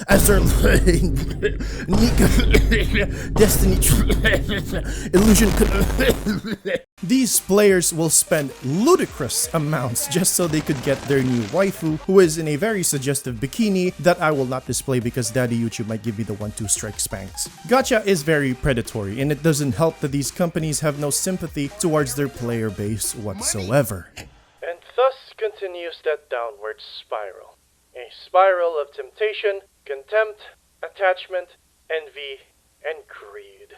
as their Destiny illusion. These players will spend ludicrous amounts just so they could get their new waifu, who is in a very suggestive bikini that I will not display because Daddy YouTube might give me the 1-2 strike spanks. Gacha is very predatory, and it doesn't help that these companies have no sympathy towards their player base whatsoever. And thus continues that downward spiral. A spiral of temptation, contempt, attachment, envy, and greed.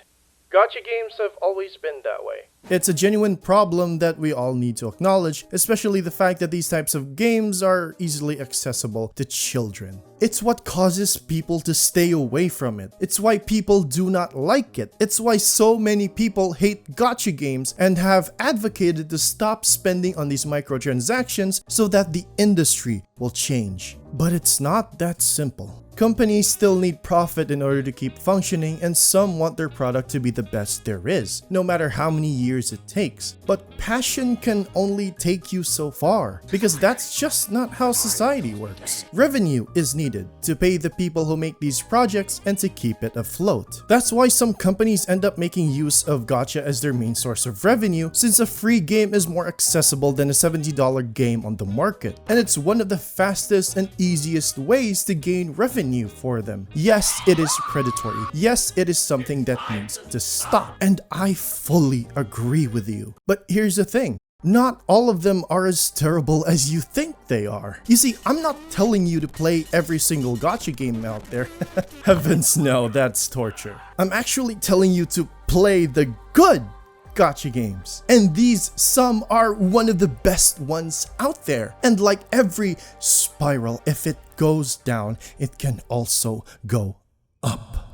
Gacha games have always been that way. It's a genuine problem that we all need to acknowledge, especially the fact that these types of games are easily accessible to children. It's what causes people to stay away from it. It's why people do not like it. It's why so many people hate gacha games and have advocated to stop spending on these microtransactions so that the industry will change. But it's not that simple. Companies still need profit in order to keep functioning, and some want their product to be the best there is, no matter how many years it takes. But passion can only take you so far, because that's just not how society works. Revenue is needed to pay the people who make these projects and to keep it afloat. That's why some companies end up making use of gacha as their main source of revenue, since a free game is more accessible than a $70 game on the market. And it's one of the fastest and easiest ways to gain revenue for them. Yes, it is predatory. Yes, it is something that needs to stop. And I fully agree with you. But here's the thing. Not all of them are as terrible as you think they are. You see, I'm not telling you to play every single gacha game out there. Heavens no, that's torture. I'm actually telling you to play the good gacha games. And these some are one of the best ones out there. And like every spiral, if it goes down, it can also go up.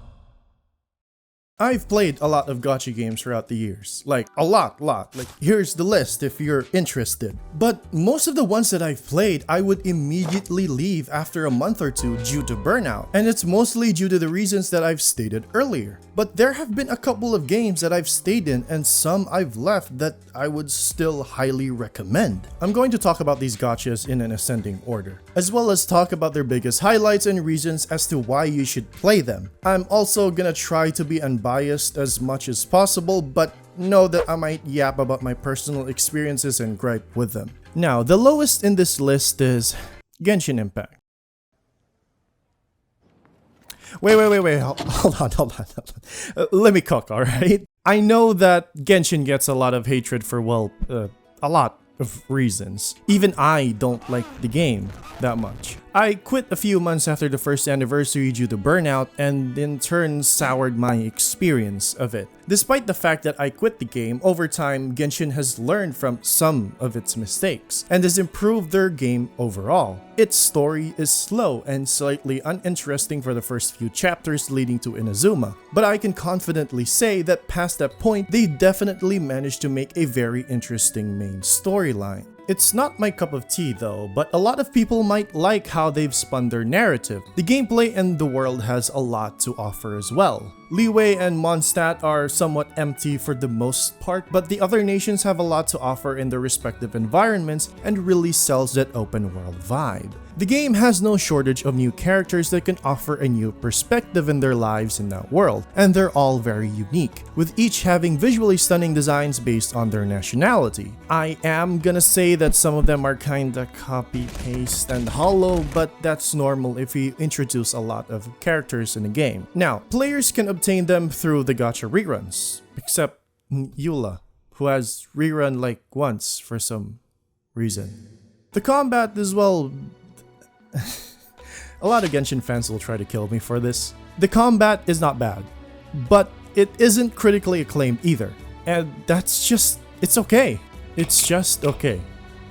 I've played a lot of gacha games throughout the years. Like, a lot. Like, here's the list if you're interested. But most of the ones that I've played, I would immediately leave after a month or two due to burnout. And it's mostly due to the reasons that I've stated earlier. But there have been a couple of games that I've stayed in and some I've left that I would still highly recommend. I'm going to talk about these gachas in an ascending order, as well as talk about their biggest highlights and reasons as to why you should play them. I'm also gonna try to be unbiased as much as possible, but know that I might yap about my personal experiences and gripe with them. Now, the lowest in this list is Genshin Impact. Wait, hold on. Let me cook, alright? I know that Genshin gets a lot of hatred for, well, a lot of reasons. Even I don't like the game that much. I quit a few months after the first anniversary due to burnout, and in turn soured my experience of it. Despite the fact that I quit the game, over time Genshin has learned from some of its mistakes and has improved their game overall. Its story is slow and slightly uninteresting for the first few chapters leading to Inazuma, but I can confidently say that past that point they definitely managed to make a very interesting main storyline. It's not my cup of tea though, but a lot of people might like how they've spun their narrative. The gameplay and the world has a lot to offer as well. Liyue and Mondstadt are somewhat empty for the most part, but the other nations have a lot to offer in their respective environments and really sells that open world vibe. The game has no shortage of new characters that can offer a new perspective in their lives in that world, and they're all very unique, with each having visually stunning designs based on their nationality. I am gonna say that some of them are kinda copy-paste and hollow, but that's normal if you introduce a lot of characters in the game. Now, players can obtain them through the gacha reruns, except Eula, who has rerun like once for some reason. The combat is, well, a lot of Genshin fans will try to kill me for this. The combat is not bad, but it isn't critically acclaimed either. And that's just, it's okay. It's just okay.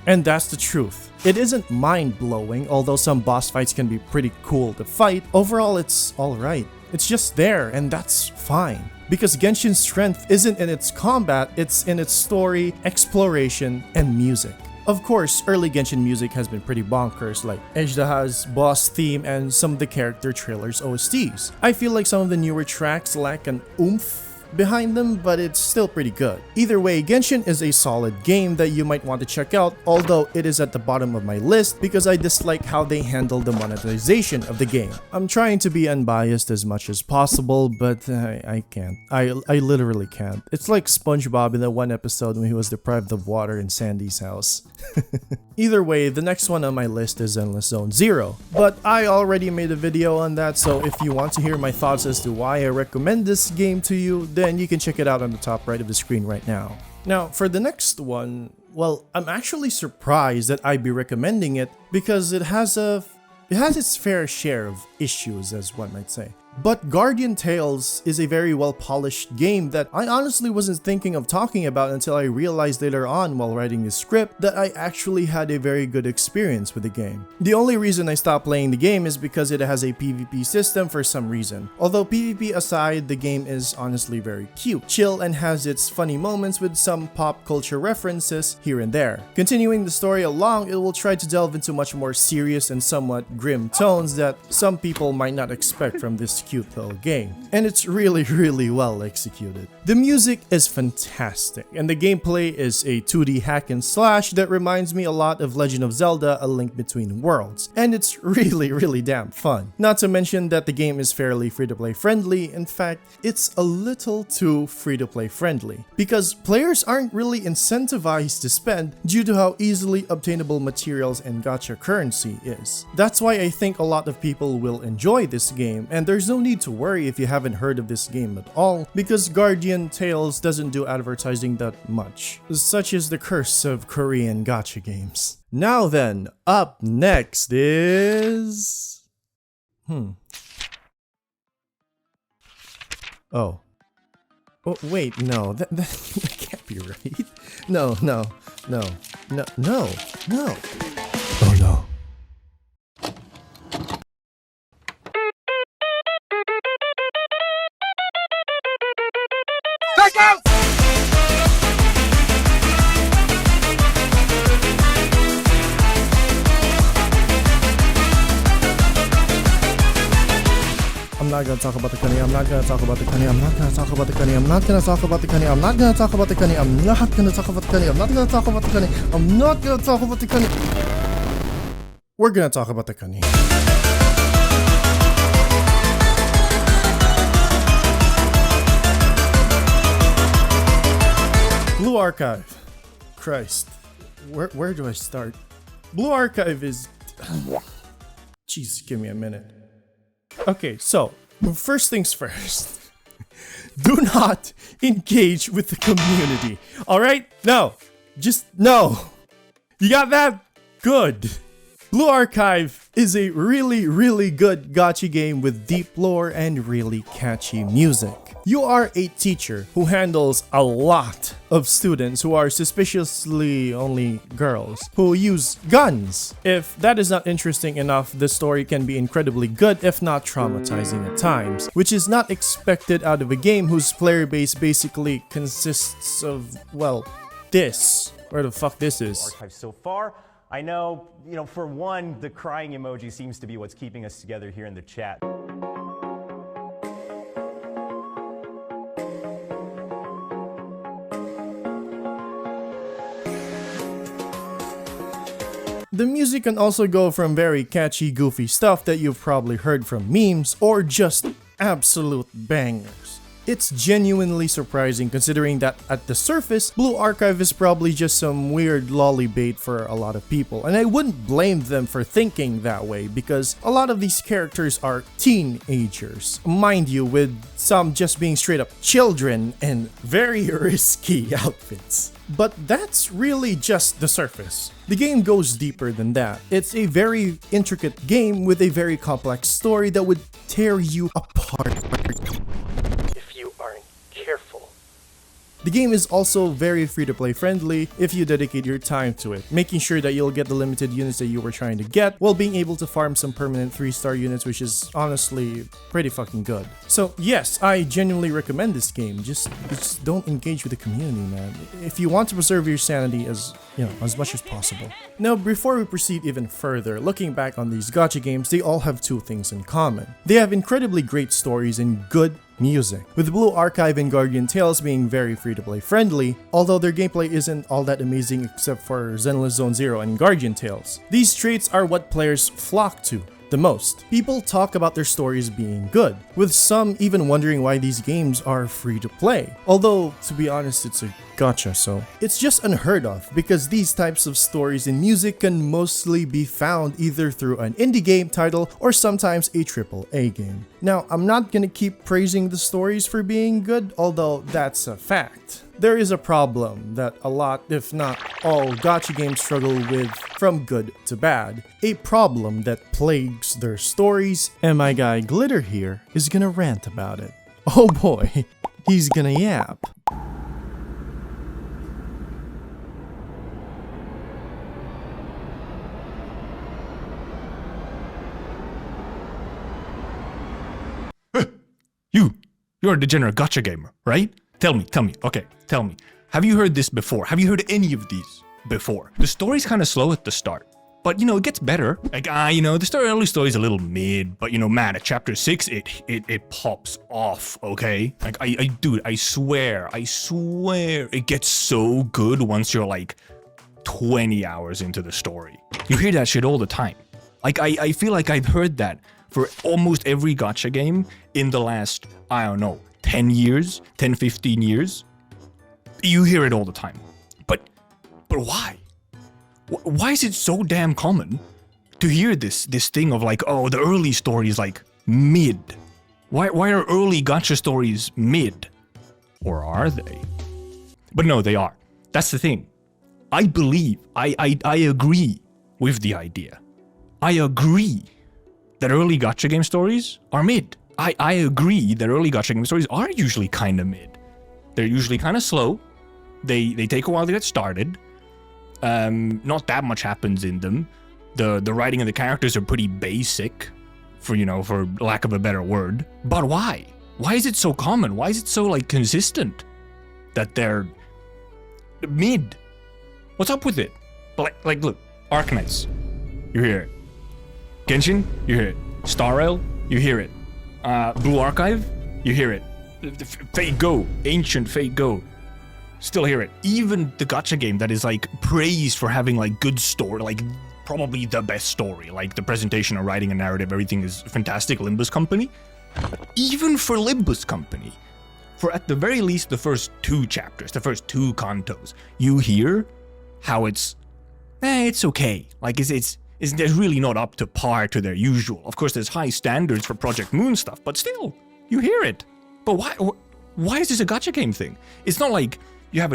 And that's the truth. It isn't mind-blowing, although some boss fights can be pretty cool to fight. Overall, it's alright. It's just there, and that's fine. Because Genshin's strength isn't in its combat, it's in its story, exploration, and music. Of course, early Genshin music has been pretty bonkers, like Ejdaha's boss theme and some of the character trailers OSTs. I feel like some of the newer tracks lack an oomph behind them, but it's still pretty good. Either way, Genshin is a solid game that you might want to check out, although it is at the bottom of my list because I dislike how they handle the monetization of the game. I'm trying to be unbiased as much as possible, but I can't. I literally can't. It's like SpongeBob in that one episode when he was deprived of water in Sandy's house. Either way, the next one on my list is Endless Zone Zero, but I already made a video on that, so if you want to hear my thoughts as to why I recommend this game to you, then you can check it out on the top right of the screen right now. Now, for the next one, well, I'm actually surprised that I'd be recommending it because it has its fair share of issues, as one might say. But Guardian Tales is a very well-polished game that I honestly wasn't thinking of talking about until I realized later on while writing the script that I actually had a very good experience with the game. The only reason I stopped playing the game is because it has a PvP system for some reason. Although PvP aside, the game is honestly very cute, chill, and has its funny moments with some pop culture references here and there. Continuing the story along, it will try to delve into much more serious and somewhat grim tones that some people might not expect from this cute little game, and it's really well executed. The music is fantastic, and the gameplay is a 2D hack and slash that reminds me a lot of Legend of Zelda: A Link Between Worlds, and it's really damn fun. Not to mention that the game is fairly free-to-play friendly. In fact, it's a little too free-to-play friendly, because players aren't really incentivized to spend due to how easily obtainable materials and gacha currency is. That's why I think a lot of people will enjoy this game, and there's no need to worry if you haven't heard of this game at all, because Guardian Tales doesn't do advertising that much. Such is the curse of Korean gacha games. Now then, up next is... Oh, wait, no, that can't be right. No. Oh no. Back out! I'm not gonna talk about the Cunny. I'm not gonna talk about the Cunny. I'm not gonna talk about the Cunny. I'm not gonna talk about the Cunny. I'm not gonna talk about the Cunny. I'm not gonna talk about the Cunny. I'm not gonna talk about the Cunny. I'm not gonna talk about the Cunny. We're gonna talk about the Cunny. Blue Archive. Christ. Where do I start? Blue Archive is... Jeez, give me a minute. Okay, so, first things first. Do not engage with the community. Alright? No. Just no. You got that? Good. Blue Archive is a really good gacha game with deep lore and really catchy music. You are a teacher who handles a lot of students who are suspiciously only girls who use guns. If that is not interesting enough, the story can be incredibly good if not traumatizing at times, which is not expected out of a game whose player base basically consists of, well, this. Where the fuck this is. Archive so far. I know, for one, the crying emoji seems to be what's keeping us together here in the chat. The music can also go from very catchy, goofy stuff that you've probably heard from memes, or just absolute bangers. It's genuinely surprising considering that at the surface, Blue Archive is probably just some weird lolly bait for a lot of people, and I wouldn't blame them for thinking that way because a lot of these characters are teenagers, mind you, with some just being straight up children and very risky outfits. But that's really just the surface. The game goes deeper than that. It's a very intricate game with a very complex story that would tear you apart. Careful. The game is also very free-to-play friendly if you dedicate your time to it, making sure that you'll get the limited units that you were trying to get while being able to farm some permanent 3-star units, which is honestly pretty fucking good. So yes, I genuinely recommend this game. Just don't engage with the community, man. If you want to preserve your sanity as much as possible. Now, before we proceed even further, looking back on these gacha games, they all have two things in common. They have incredibly great stories and good music. With Blue Archive and Guardian Tales being very free-to-play friendly, although their gameplay isn't all that amazing except for Zenless Zone Zero and Guardian Tales, these traits are what players flock to the most. People talk about their stories being good, with some even wondering why these games are free to play. Although, to be honest, it's a gacha, so it's just unheard of because these types of stories in music can mostly be found either through an indie game title or sometimes a AAA game. Now, I'm not gonna keep praising the stories for being good, although that's a fact. There is a problem that a lot, if not all, gacha games struggle with from good to bad. A problem that plagues their stories, and my guy Glitter here is gonna rant about it. Oh boy, he's gonna yap. You're a degenerate gacha gamer, right? Tell me, okay, tell me. Have you heard this before? Have you heard any of these before? The story's kind of slow at the start, but you know, it gets better. Like, the early story's a little mid, but you know, man, at chapter 6, it pops off, okay? Like, dude, I swear, it gets so good once you're like 20 hours into the story. You hear that shit all the time. Like, I feel like I've heard that for almost every gacha game in the last, I don't know, 10 years, 10, 15 years. You hear it all the time. But why? Why is it so damn common to hear this thing of like, oh, the early story is like mid? Why are early gacha stories mid? Or are they? But no, they are. That's the thing. I believe, I agree with the idea. I agree that early gacha game stories are mid. I agree that early gacha game stories are usually kind of mid. They're usually kind of slow. They take a while to get started. Not that much happens in them. The writing of the characters are pretty basic, for lack of a better word. But why? Why is it so common? Why is it so like consistent that they're mid? What's up with it? Like look, Arknights, you hear it. Genshin, you hear it. Star Rail, you hear it. Blue Archive, you hear it. Fate Go, Ancient Fate Go, still hear it. Even the gacha game that is like praised for having like good story, like probably the best story, like the presentation and writing and narrative, everything is fantastic. Limbus Company, even for Limbus Company, for at the very least the first 2 chapters, the first 2 cantos, you hear how it's okay. Like they're really not up to par to their usual. Of course, there's high standards for Project Moon stuff, but still, you hear it. But why is this a gacha game thing? It's not like you have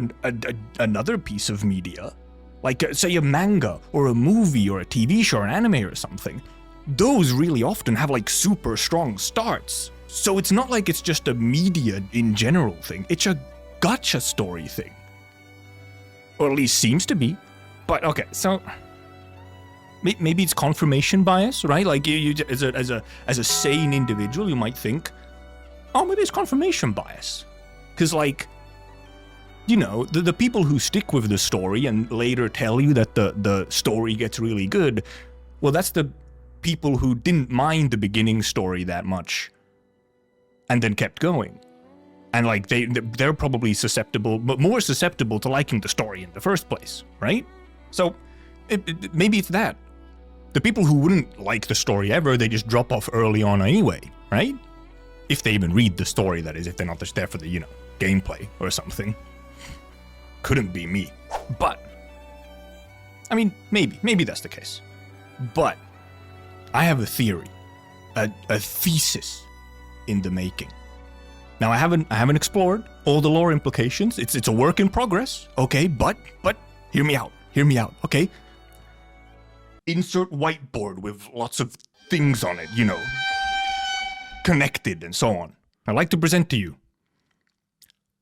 another piece of media, like say a manga or a movie or a TV show or an anime or something. Those really often have like super strong starts. So it's not like it's just a media in general thing. It's a gacha story thing. Or at least seems to be. But okay, so maybe it's confirmation bias, right? Like you as a sane individual, you might think, oh, maybe it's confirmation bias. Because like, the people who stick with the story and later tell you that the story gets really good, well, that's the people who didn't mind the beginning story that much and then kept going. And like they're probably susceptible, but more susceptible to liking the story in the first place, right? So maybe it's that. The people who wouldn't like the story ever, they just drop off early on anyway, right? If they even read the story, that is, if they're not just there for the, gameplay or something. Couldn't be me. But, I mean, maybe that's the case. But, I have a theory, a thesis in the making. Now, I haven't explored all the lore implications. It's a work in progress, okay? But, hear me out, okay? Insert whiteboard with lots of things on it, connected and so on. I'd like to present to you.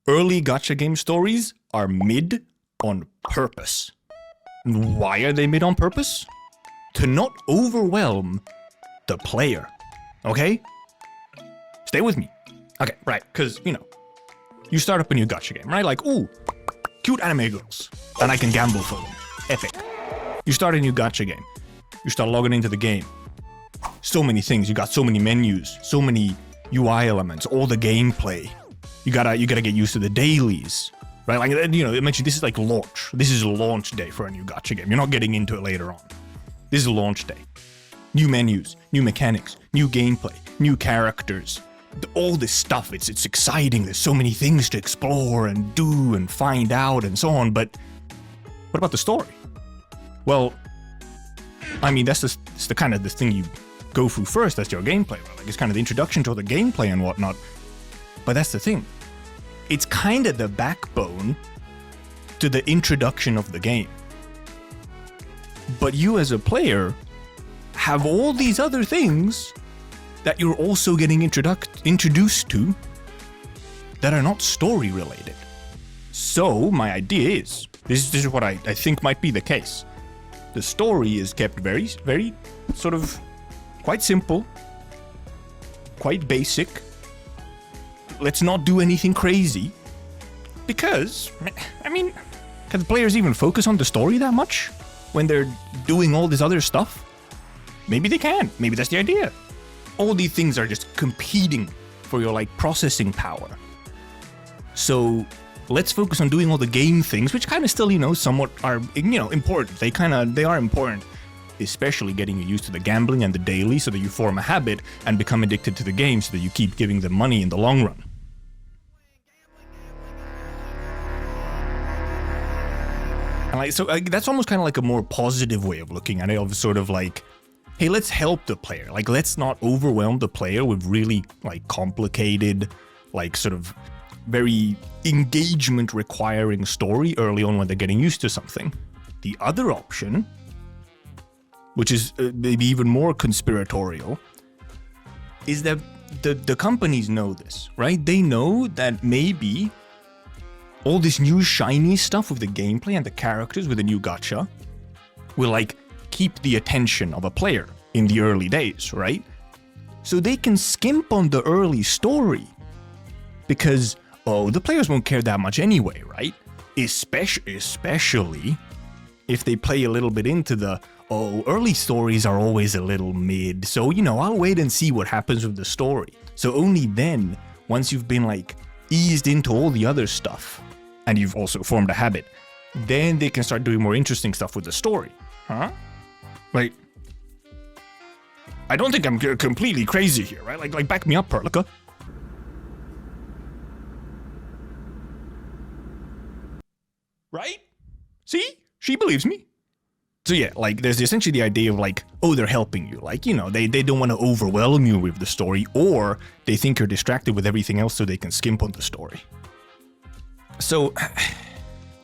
Early gacha game stories are mid on purpose. And why are they mid on purpose? To not overwhelm the player. Okay? Stay with me. Okay, right, because, you start up a new gacha game, right? Like, ooh, cute anime girls that I can gamble for them. Epic. You start a new gacha game. You start logging into the game. So many things. You got so many menus, so many UI elements, all the gameplay. You gotta get used to the dailies, right? Like, you know, mentioned this is like launch. This is a launch day for a new gacha game. You're not getting into it later on. This is a launch day. New menus, new mechanics, new gameplay, new characters. All this stuff, it's exciting. There's so many things to explore and do and find out and so on. But what about the story? Well, I mean, that's the kind of the thing you go through first. That's your gameplay, right? Like, it's kind of the introduction to the gameplay and whatnot. But that's the thing. It's kind of the backbone to the introduction of the game. But you as a player have all these other things that you're also getting introduced to that are not story related. So my idea is, this is what I think might be the case. The story is kept very, very sort of quite simple, quite basic. Let's not do anything crazy. Because, I mean, can the players even focus on the story that much when they're doing all this other stuff? Maybe they can. Maybe that's the idea. All these things are just competing for your, like, processing power. So let's focus on doing all the game things, which kind of still, you know, somewhat are, you know, important. They are important, especially getting you used to the gambling and the daily so that you form a habit and become addicted to the game so that you keep giving them money in the long run. And like, so that's almost kind of like a more positive way of looking at it, of sort of like, hey, let's help the player. Like, let's not overwhelm the player with really, like, complicated, like, sort of very engagement requiring story early on when they're getting used to something. The other option, which is maybe even more conspiratorial, is that the companies know this, right? They know that maybe all this new shiny stuff with the gameplay and the characters with the new gacha will, like, keep the attention of a player in the early days, right? So they can skimp on the early story because, oh, the players won't care that much anyway, right? Especially if they play a little bit into the, oh, early stories are always a little mid, so, you know, I'll wait and see what happens with the story. So only then, once you've been, like, eased into all the other stuff, and you've also formed a habit, then they can start doing more interesting stuff with the story. Huh? Like, I don't think I'm completely crazy here, right? Like back me up, Perlica. Right? See? She believes me. So yeah, like, there's essentially the idea of, like, oh, they're helping you. Like, you know, they don't want to overwhelm you with the story, or they think you're distracted with everything else so they can skimp on the story. So,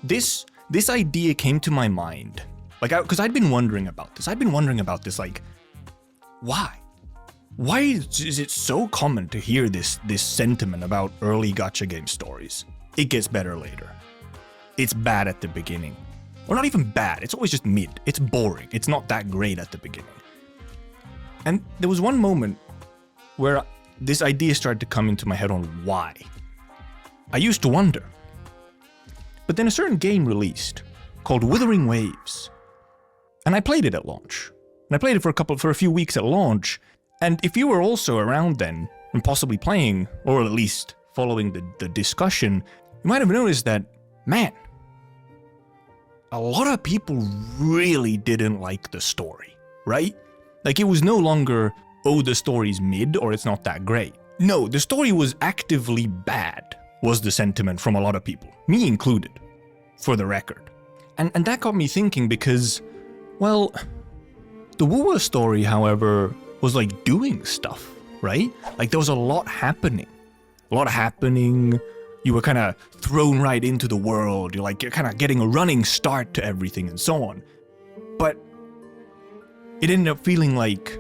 this idea came to my mind, like, because I'd been wondering about this. Like, why? Why is it so common to hear this sentiment about early gacha game stories? It gets better later. It's bad at the beginning. Or not even bad, it's always just mid. It's boring. It's not that great at the beginning. And there was one moment where this idea started to come into my head on why. I used to wonder. But then a certain game released called Withering Waves. And I played it at launch. And I played it for a few weeks at launch. And if you were also around then, and possibly playing, or at least following the discussion, you might have noticed that, man, a lot of people really didn't like the story, right? Like, it was no longer, oh, the story's mid, or it's not that great. No, the story was actively bad, was the sentiment from a lot of people, me included, for the record. And that got me thinking because, well, the Wuwa story, however, was, like, doing stuff, right? Like, there was a lot happening. You were kind of thrown right into the world. You're kind of getting a running start to everything and so on. But it ended up feeling like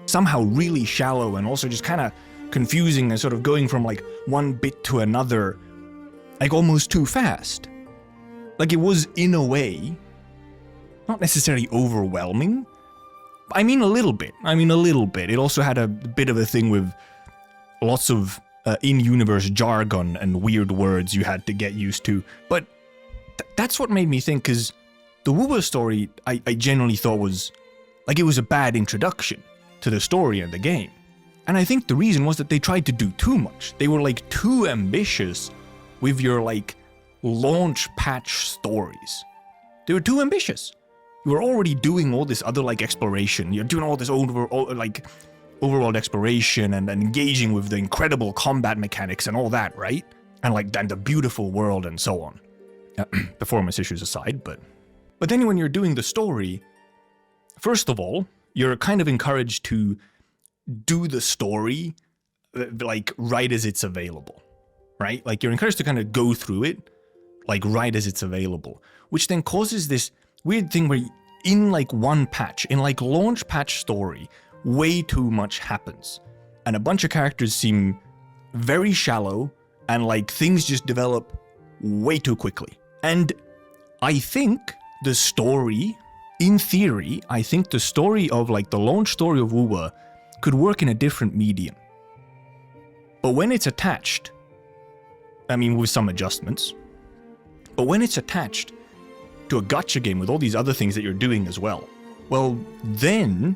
somehow really shallow and also just kind of confusing and sort of going from, like, one bit to another, like, almost too fast. Like, it was, in a way, not necessarily overwhelming. I mean a little bit. It also had a bit of a thing with lots of in-universe jargon and weird words you had to get used to. But that's what made me think, because the Wuba story, I generally thought was, like, it was a bad introduction to the story and the game. And I think the reason was that they tried to do too much. They were like too ambitious with your like launch patch stories. They were too ambitious. You were already doing all this other like exploration. You're doing all this overworld exploration and engaging with the incredible combat mechanics and all that, right? And the beautiful world and so on. Performance issues aside, but then when you're doing the story, first of all, you're kind of encouraged to do the story like right as it's available, right? Like you're encouraged to kind of go through it like right as it's available, which then causes this weird thing where in like one patch, in like launch patch story, way too much happens and a bunch of characters seem very shallow and like things just develop way too quickly. And I think the story, in theory, I think the story of like the launch story of WoWa could work in a different medium. But when it's attached, I mean with some adjustments, but when it's attached to a gacha game with all these other things that you're doing as well, well then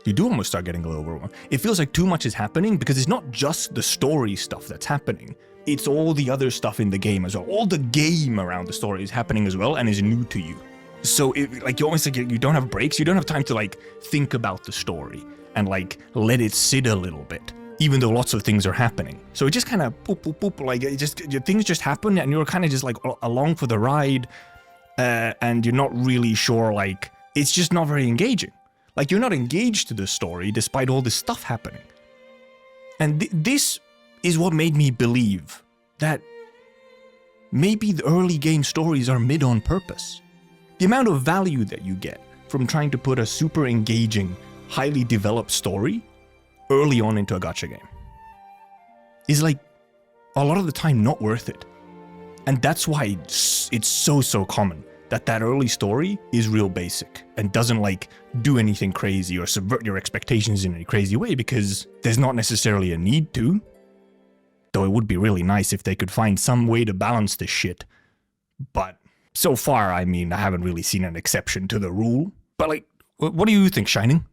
you do almost start getting a little overwhelmed. It feels like too much is happening because it's not just the story stuff that's happening. It's all the other stuff in the game as well. All the game around the story is happening as well and is new to you. So like you almost like you don't have breaks. You don't have time to like think about the story and like let it sit a little bit, even though lots of things are happening. So it just kind of boop, boop, boop, like it just things just happen and you're kind of just like along for the ride, and you're not really sure. Like it's just not very engaging. Like you're not engaged to the story despite all this stuff happening. And this is what made me believe that maybe the early game stories are mid on purpose. The amount of value that you get from trying to put a super engaging, highly developed story early on into a gacha game is like a lot of the time not worth it. And that's why it's so common that early story is real basic and doesn't like do anything crazy or subvert your expectations in any crazy way because there's not necessarily a need to. Though it would be really nice if they could find some way to balance this shit. But so far, I mean, I haven't really seen an exception to the rule. But like, what do you think, Shining?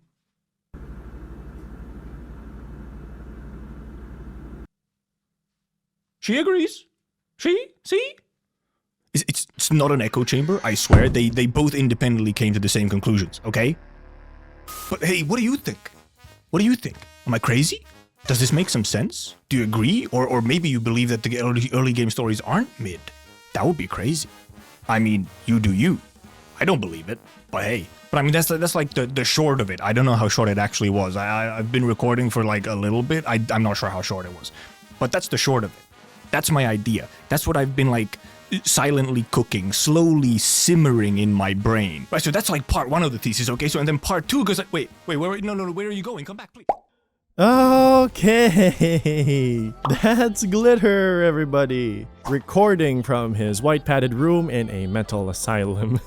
She agrees. See? It's not an echo chamber, I swear. They both independently came to the same conclusions, okay? But hey, what do you think? What do you think? Am I crazy? Does this make some sense? Do you agree? Or maybe you believe that the early game stories aren't mid. That would be crazy. I mean, you do you. I don't believe it, but hey. But I mean, that's like the short of it. I don't know how short it actually was. I've been recording for like a little bit. I'm not sure how short it was. But that's the short of it. That's my idea. That's what I've been like silently cooking, slowly simmering in my brain. Right, so that's like part one of the thesis, okay? So and then part two goes like, wait, no, where are you going? Come back, please. Okay, that's Glitter, everybody. Recording from his white padded room in a mental asylum.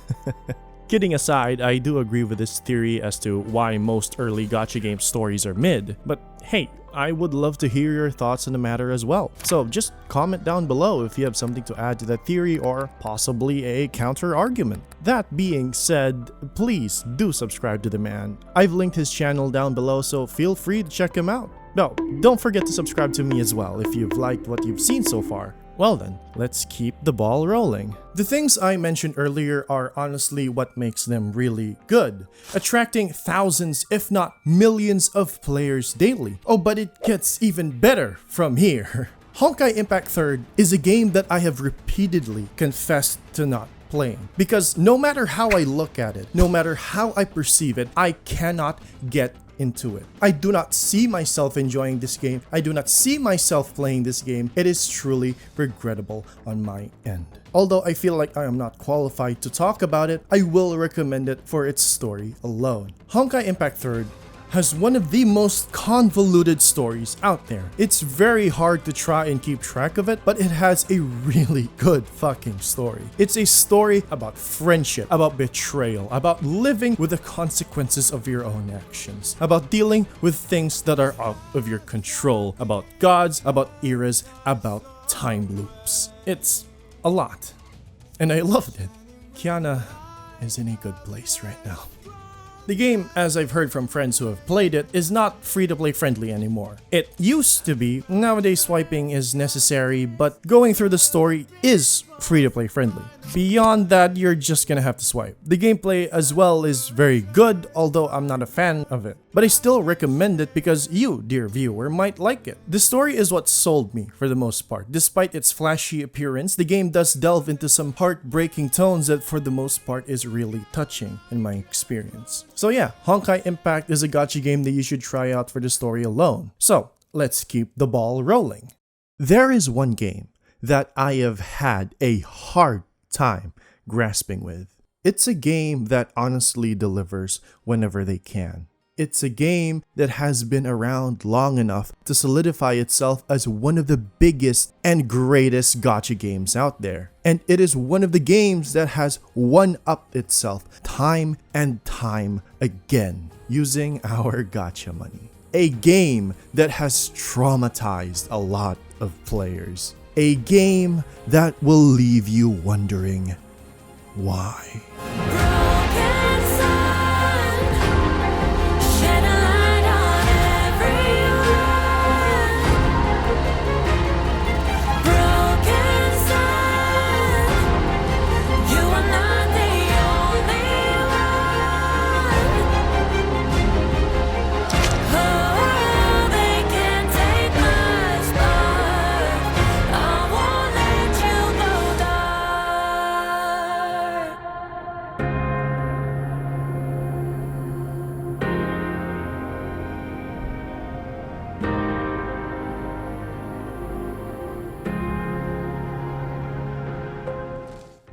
Kidding aside, I do agree with this theory as to why most early gacha game stories are mid, but hey, I would love to hear your thoughts on the matter as well. So just comment down below if you have something to add to that theory or possibly a counter argument. That being said, please do subscribe to the man. I've linked his channel down below, so feel free to check him out. No, don't forget to subscribe to me as well if you've liked what you've seen so far. Well then, let's keep the ball rolling. The things I mentioned earlier are honestly what makes them really good, attracting thousands if not millions of players daily. Oh, but it gets even better from here. Honkai Impact 3rd is a game that I have repeatedly confessed to not playing, because no matter how I look at it, no matter how I perceive it, I cannot get into it. I do not see myself enjoying this game. I do not see myself playing this game. It is truly regrettable on my end. Although I feel like I am not qualified to talk about it, I will recommend it for its story alone. Honkai Impact 3rd has one of the most convoluted stories out there. It's very hard to try and keep track of it, but it has a really good fucking story. It's a story about friendship, about betrayal, about living with the consequences of your own actions, about dealing with things that are out of your control, about gods, about eras, about time loops. It's a lot, and I loved it. Kiana is in a good place right now. The game, as I've heard from friends who have played it, is not free-to-play friendly anymore. It used to be. Nowadays swiping is necessary, but going through the story is free-to-play friendly. Beyond that, you're just gonna have to swipe. The gameplay as well is very good, although I'm not a fan of it. But I still recommend it because you, dear viewer, might like it. The story is what sold me for the most part. Despite its flashy appearance, the game does delve into some heartbreaking tones that for the most part is really touching in my experience. So yeah, Honkai Impact is a gacha game that you should try out for the story alone. So let's keep the ball rolling. There is one game that I have had a hard time grasping with. It's a game that honestly delivers whenever they can. It's a game that has been around long enough to solidify itself as one of the biggest and greatest gacha games out there. And it is one of the games that has one-upped itself time and time again using our gacha money. A game that has traumatized a lot of players. A game that will leave you wondering why.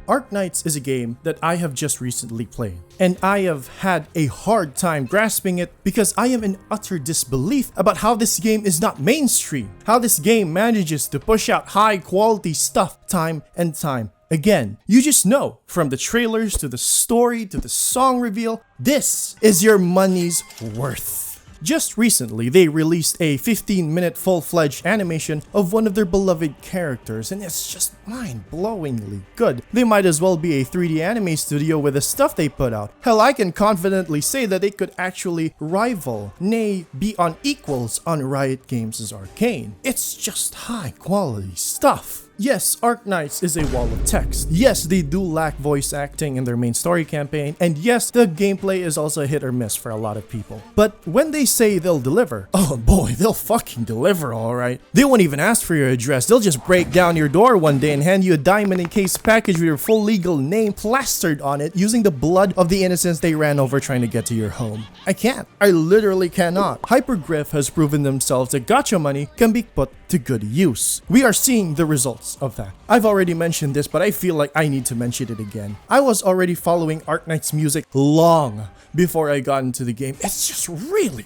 Arknights is a game that I have just recently played, and I have had a hard time grasping it because I am in utter disbelief about how this game is not mainstream, how this game manages to push out high quality stuff time and time again. You just know, from the trailers to the story to the song reveal, this is your money's worth. Just recently, they released a 15-minute full-fledged animation of one of their beloved characters, and it's just mind-blowingly good. They might as well be a 3D anime studio with the stuff they put out. Hell, I can confidently say that they could actually rival, nay, be on equals on Riot Games' Arcane. It's just high-quality stuff. Yes, Arknights is a wall of text. Yes, they do lack voice acting in their main story campaign, and yes, the gameplay is also hit or miss for a lot of people. But when they say they'll deliver, oh boy, they'll fucking deliver, alright. They won't even ask for your address, they'll just break down your door one day and hand you a diamond encased package with your full legal name plastered on it using the blood of the innocents they ran over trying to get to your home. I can't. I literally cannot. Hypergriff has proven themselves that gacha money can be put to good use. We are seeing the results of that. I've already mentioned this, but I feel like I need to mention it again. I was already following Arknight's music long before I got into the game. It's just really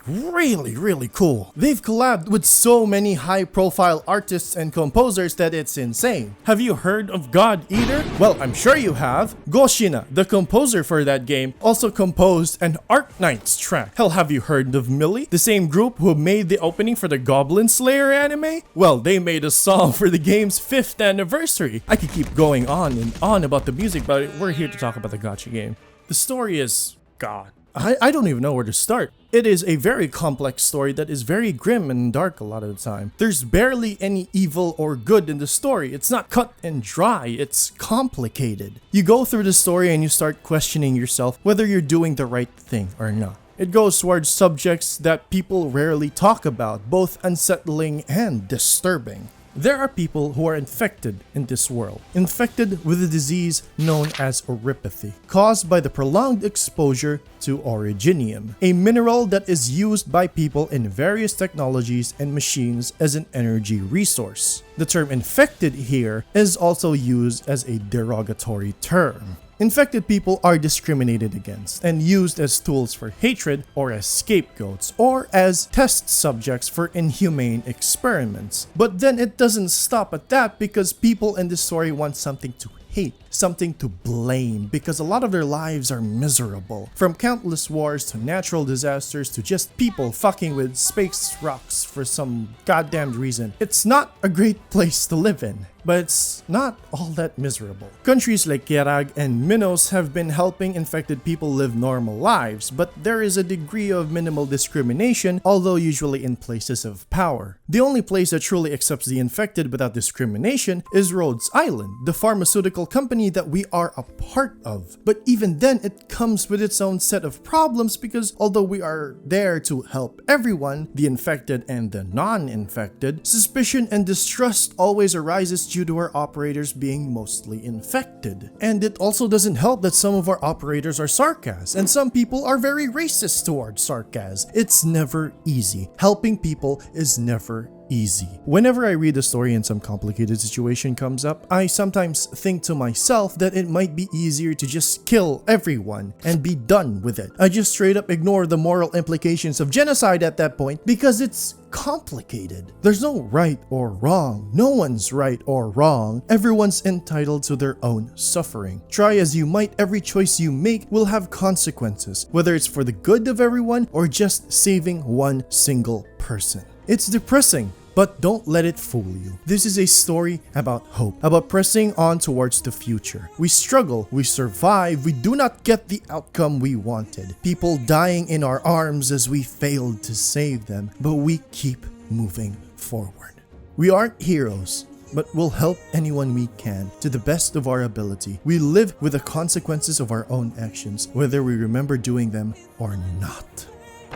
cool. They've collabed with so many high-profile artists and composers that it's insane. Have you heard of God Eater? Well, I'm sure you have. Goshina, the composer for that game, also composed an Arknights track. Hell, have you heard of Millie, the same group who made the opening for the Goblin Slayer anime? Well, they made a song for the game's 5th anniversary. I could keep going on and on about the music, but we're here to talk about the gacha game. The story is God. I don't even know where to start. It is a very complex story that is very grim and dark a lot of the time. There's barely any evil or good in the story. It's not cut and dry, it's complicated. You go through the story and you start questioning yourself whether you're doing the right thing or not. It goes towards subjects that people rarely talk about, both unsettling and disturbing. There are people who are infected in this world, infected with a disease known as oropathy, caused by the prolonged exposure to originium, a mineral that is used by people in various technologies and machines as an energy resource. The term infected here is also used as a derogatory term. Infected people are discriminated against and used as tools for hatred or as scapegoats or as test subjects for inhumane experiments. But then it doesn't stop at that because people in the story want something to hate, something to blame because a lot of their lives are miserable. From countless wars to natural disasters to just people fucking with space rocks for some goddamn reason. It's not a great place to live in, but it's not all that miserable. Countries like Kirag and Minos have been helping infected people live normal lives, but there is a degree of minimal discrimination, although usually in places of power. The only place that truly accepts the infected without discrimination is Rhodes Island, the pharmaceutical company that we are a part of. But even then, it comes with its own set of problems because although we are there to help everyone, the infected and the non-infected, suspicion and distrust always arises due to our operators being mostly infected. And it also doesn't help that some of our operators are sarcas, and some people are very racist towards sarcas. It's never easy. Helping people is never easy. Whenever I read a story and some complicated situation comes up, I sometimes think to myself that it might be easier to just kill everyone and be done with it. I just straight up ignore the moral implications of genocide at that point because it's complicated. There's no right or wrong. No one's right or wrong. Everyone's entitled to their own suffering. Try as you might, every choice you make will have consequences, whether it's for the good of everyone or just saving one single person. It's depressing, but don't let it fool you. This is a story about hope, about pressing on towards the future. We struggle, we survive, we do not get the outcome we wanted. People dying in our arms as we failed to save them, but we keep moving forward. We aren't heroes, but we'll help anyone we can to the best of our ability. We live with the consequences of our own actions, whether we remember doing them or not.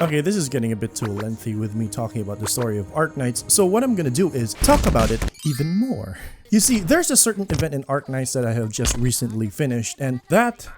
Okay, this is getting a bit too lengthy with me talking about the story of Arknights, so what I'm gonna do is talk about it even more. You see, there's a certain event in Arknights that I have just recently finished, and that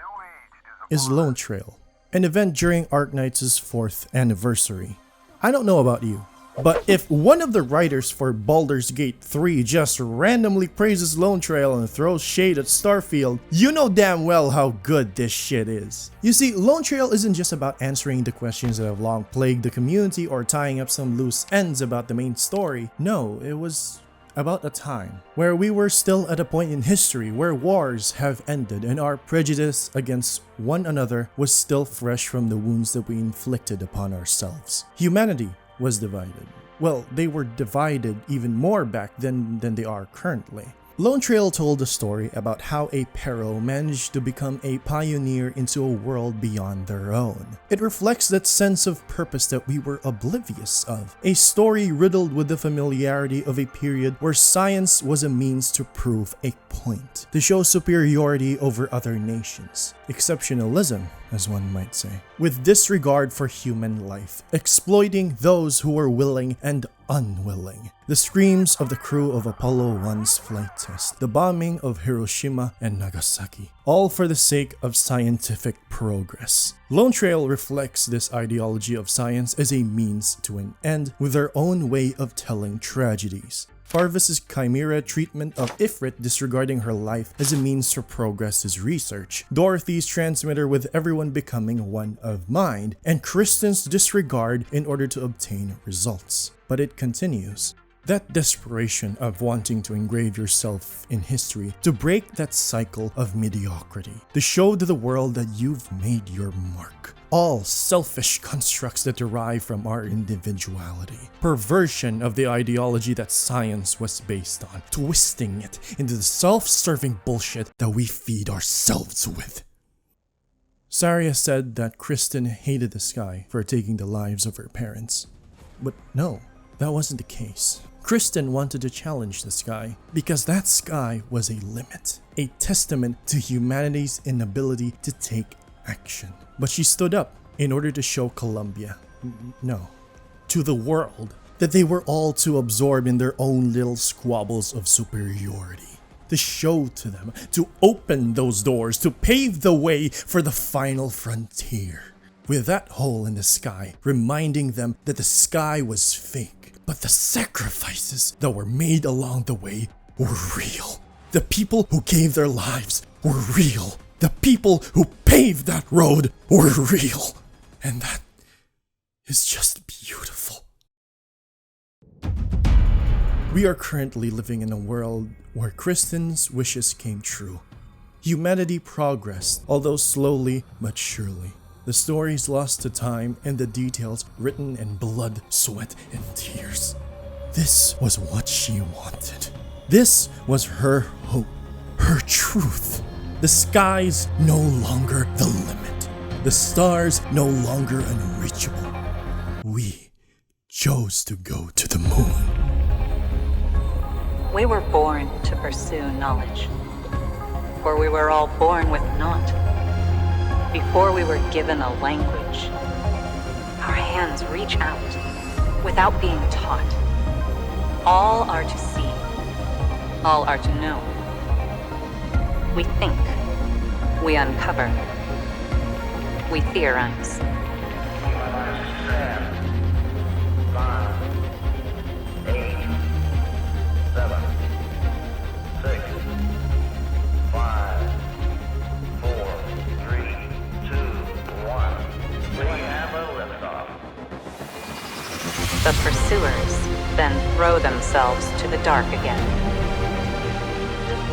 is Lone Trail, an event during Arknights' 4th anniversary. I don't know about you, but if one of the writers for Baldur's Gate 3 just randomly praises Lone Trail and throws shade at Starfield, you know damn well how good this shit is. You see, Lone Trail isn't just about answering the questions that have long plagued the community or tying up some loose ends about the main story. No, it was about a time where we were still at a point in history where wars have ended and our prejudice against one another was still fresh from the wounds that we inflicted upon ourselves. Humanity was divided. Well, they were divided even more back then than they are currently. Lone Trail told a story about how a Pero managed to become a pioneer into a world beyond their own. It reflects that sense of purpose that we were oblivious of. A story riddled with the familiarity of a period where science was a means to prove a point, to show superiority over other nations. Exceptionalism, as one might say, with disregard for human life, exploiting those who were willing and unwilling. The screams of the crew of Apollo 1's flight test, the bombing of Hiroshima and Nagasaki, all for the sake of scientific progress. Lone Trail reflects this ideology of science as a means to an end with their own way of telling tragedies. Parvis's chimera treatment of Ifrit disregarding her life as a means to progress his research, Dorothy's transmitter with everyone becoming one of mind, and Kristen's disregard in order to obtain results. But it continues. That desperation of wanting to engrave yourself in history, to break that cycle of mediocrity, to show to the world that you've made your mark. All selfish constructs that derive from our individuality. Perversion of the ideology that science was based on, twisting it into the self-serving bullshit that we feed ourselves with. Saria said that Kristen hated the sky for taking the lives of her parents. But no, that wasn't the case. Kristen wanted to challenge the sky because that sky was a limit, a testament to humanity's inability to take action. But she stood up in order to show Columbia, no, to the world, that they were all too absorbed in their own little squabbles of superiority. To show to them, to open those doors, to pave the way for the final frontier. With that hole in the sky reminding them that the sky was fake, but the sacrifices that were made along the way were real. The people who gave their lives were real. The people who paved that road were real. And that is just beautiful. We are currently living in a world where Kristen's wishes came true. Humanity progressed, although slowly but surely. The stories lost to time and the details written in blood, sweat, and tears. This was what she wanted. This was her hope, her truth. The sky's no longer the limit. The stars no longer unreachable. We chose to go to the moon. We were born to pursue knowledge, for we were all born with naught. Before we were given a language, our hands reach out without being taught. All are to see, all are to know. We think, we uncover, we theorize. 5, 8, 7, 6, 5, 4, 3, 2, 1. We have a liftoff. The pursuers then throw themselves to the dark again.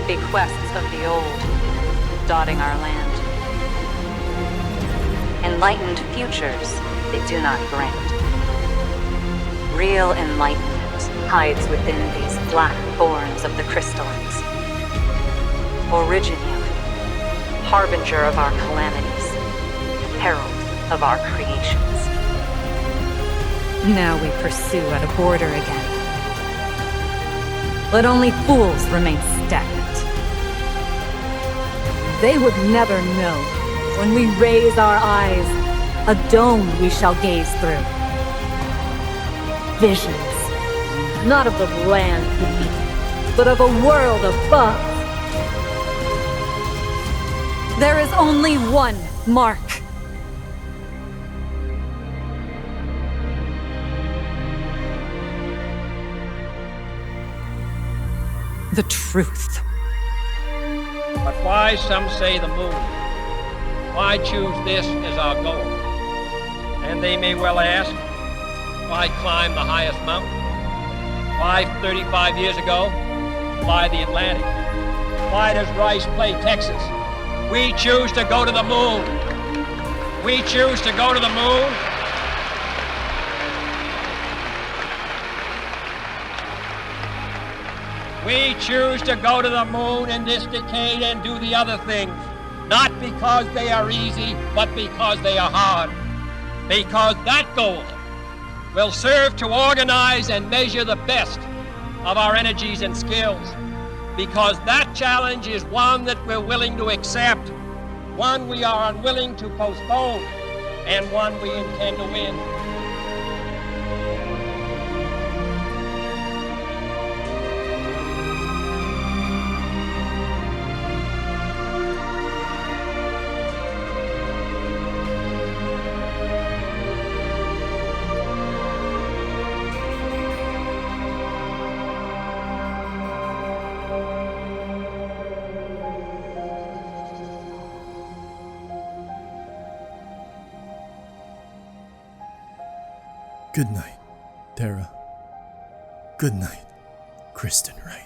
Bequests of the old, dotting our land. Enlightened futures they do not grant. Real enlightenment hides within these black thorns of the crystallines. Originality, harbinger of our calamities, herald of our creations. Now we pursue at a border again. Let only fools remain stagnant. They would never know. When we raise our eyes, a dome we shall gaze through. Visions, not of the land beneath, but of a world above. There is only one mark. The truth. But why, some say, the moon? Why choose this as our goal? And they may well ask, why climb the highest mountain? Why 35 years ago, fly the Atlantic? Why does Rice play Texas? We choose to go to the moon. We choose to go to the moon. We choose to go to the moon in this decade and do the other things, not because they are easy, but because they are hard. Because that goal will serve to organize and measure the best of our energies and skills. Because that challenge is one that we're willing to accept, one we are unwilling to postpone, and one we intend to win. Good night, Tara. Good night, Kristen Wright.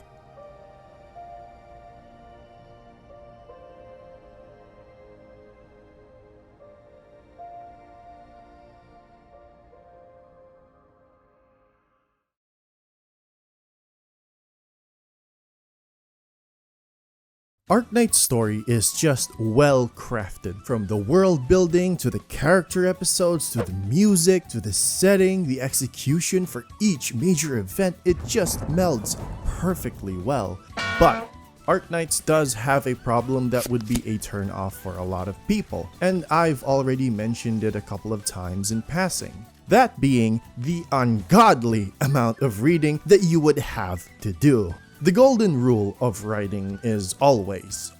Arknight's story is just well crafted, from the world building to the character episodes to the music to the setting, the execution for each major event. It just melds perfectly well. But Arknights does have a problem that would be a turn off for a lot of people, and I've already mentioned it a couple of times in passing. That being the ungodly amount of reading that you would have to do. The golden rule of writing is always,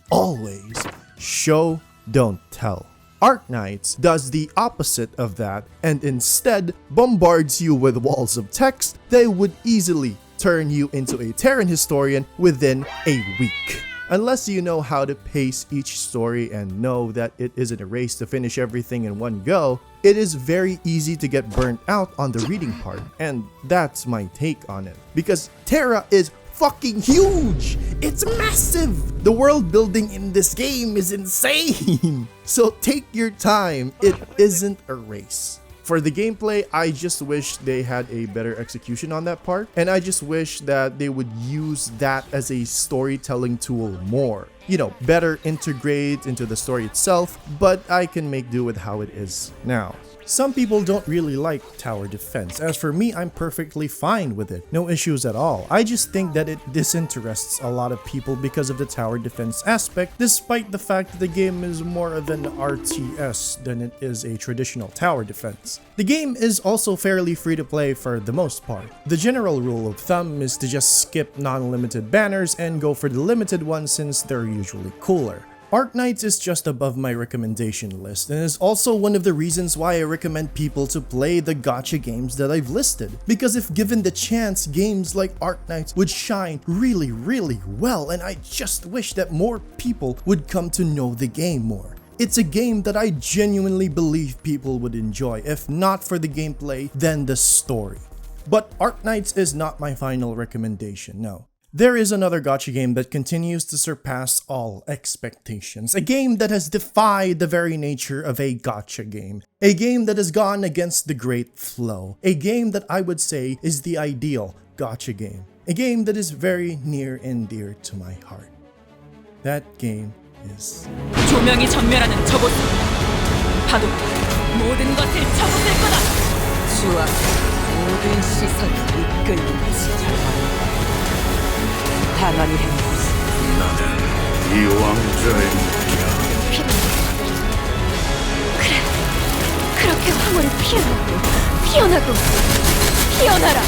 show, don't tell. Arknights does the opposite of that and instead bombards you with walls of text that would easily turn you into a Terran historian within a week. Unless you know how to pace each story and know that it isn't a race to finish everything in one go, it is very easy to get burnt out on the reading part, and that's my take on it. Because Terra is fucking huge! It's massive! The world building in this game is insane! So take your time, it isn't a race. For the gameplay, I just wish they had a better execution on that part, and I just wish that they would use that as a storytelling tool more. You know, better integrate into the story itself, but I can make do with how it is now. Some people don't really like tower defense. As for me, I'm perfectly fine with it. No issues at all. I just think that it disinterests a lot of people because of the tower defense aspect, despite the fact that the game is more of an RTS than it is a traditional tower defense. The game is also fairly free to play for the most part. The general rule of thumb is to just skip non-limited banners and go for the limited ones since they're usually cooler. Arknights is just above my recommendation list and is also one of the reasons why I recommend people to play the gacha games that I've listed. Because if given the chance, games like Arknights would shine really well, and I just wish that more people would come to know the game more. It's a game that I genuinely believe people would enjoy, if not for the gameplay, then the story. But Arknights is not my final recommendation, no. There is another gacha game that continues to surpass all expectations. A game that has defied the very nature of a gacha game. A game that has gone against the great flow. A game that I would say is the ideal gacha game. A game that is very near and dear to my heart. That game is... 조명이 전멸하는 저곳. 파도 모든 것을 접어들 거다. 주와 모든 시선을 이끌는 지팡이. 당연히 나는 이 왕자의 무기야. 그래, 그렇게 황홀히 피어나고 피어나라.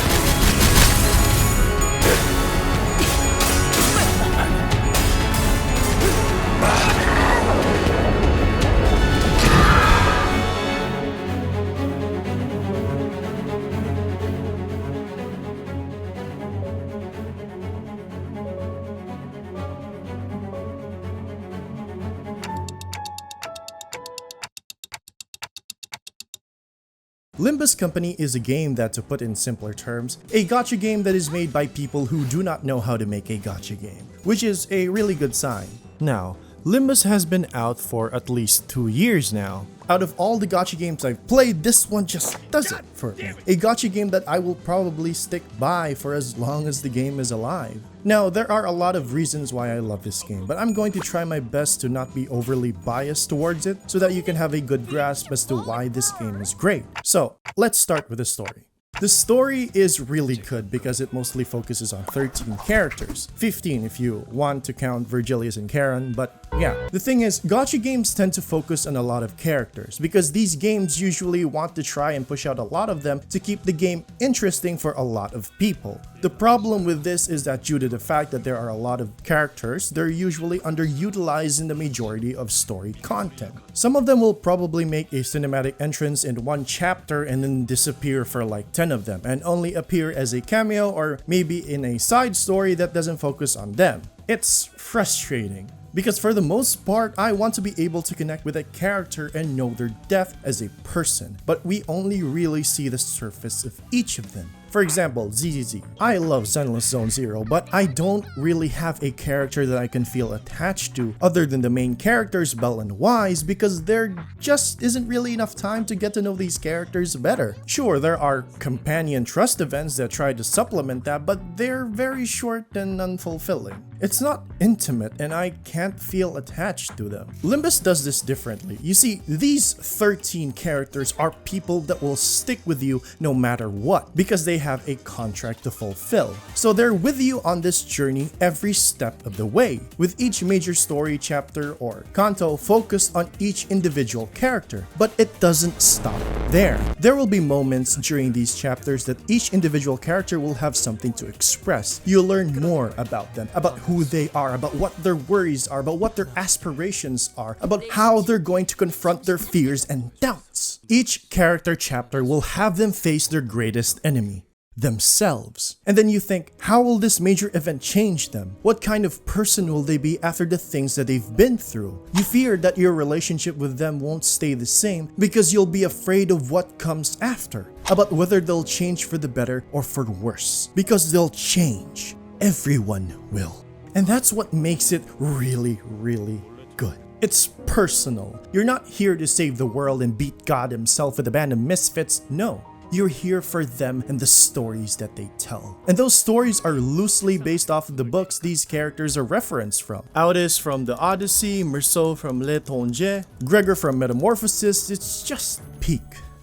Limbus Company is a game that, to put in simpler terms, a gacha game that is made by people who do not know how to make a gacha game, which is a really good sign. Now, Limbus has been out for at least 2 years now. Out of all the gacha games I've played, this one just does it for me. A gacha game that I will probably stick by for as long as the game is alive. Now, there are a lot of reasons why I love this game, but I'm going to try my best to not be overly biased towards it so that you can have a good grasp as to why this game is great. So, let's start with the story. The story is really good because it mostly focuses on 13 characters. 15 if you want to count Virgilius and Karen, but yeah. The thing is, gacha games tend to focus on a lot of characters because these games usually want to try and push out a lot of them to keep the game interesting for a lot of people. The problem with this is that due to the fact that there are a lot of characters, they're usually underutilized in the majority of story content. Some of them will probably make a cinematic entrance in one chapter and then disappear for like 10 of them and only appear as a cameo or maybe in a side story that doesn't focus on them. It's frustrating. Because for the most part, I want to be able to connect with a character and know their depth as a person, but we only really see the surface of each of them. For example, ZZZ. I love Zenless Zone Zero, but I don't really have a character that I can feel attached to other than the main characters Bell and Wise because there just isn't really enough time to get to know these characters better. Sure, there are companion trust events that try to supplement that, but they're very short and unfulfilling. It's not intimate and I can't feel attached to them. Limbus does this differently. You see, these 13 characters are people that will stick with you no matter what because they have a contract to fulfill. So they're with you on this journey every step of the way, with each major story chapter or kanto focused on each individual character. But it doesn't stop there. There will be moments during these chapters that each individual character will have something to express. You'll learn more about them, about who they are, about what their worries are, about what their aspirations are, about how they're going to confront their fears and doubts. Each character chapter will have them face their greatest enemy, themselves. And then you think, how will this major event change them? What kind of person will they be after the things that they've been through? You fear that your relationship with them won't stay the same because you'll be afraid of what comes after, about whether they'll change for the better or for worse, because they'll change. everyone will. And that's what makes it really, really good. It's personal. You're not here to save the world and beat God himself with a band of misfits, no. You're here for them and the stories that they tell. And those stories are loosely based off of the books these characters are referenced from. Audis from the Odyssey, Merceau from L'Étranger, Gregor from Metamorphosis, it's just peak.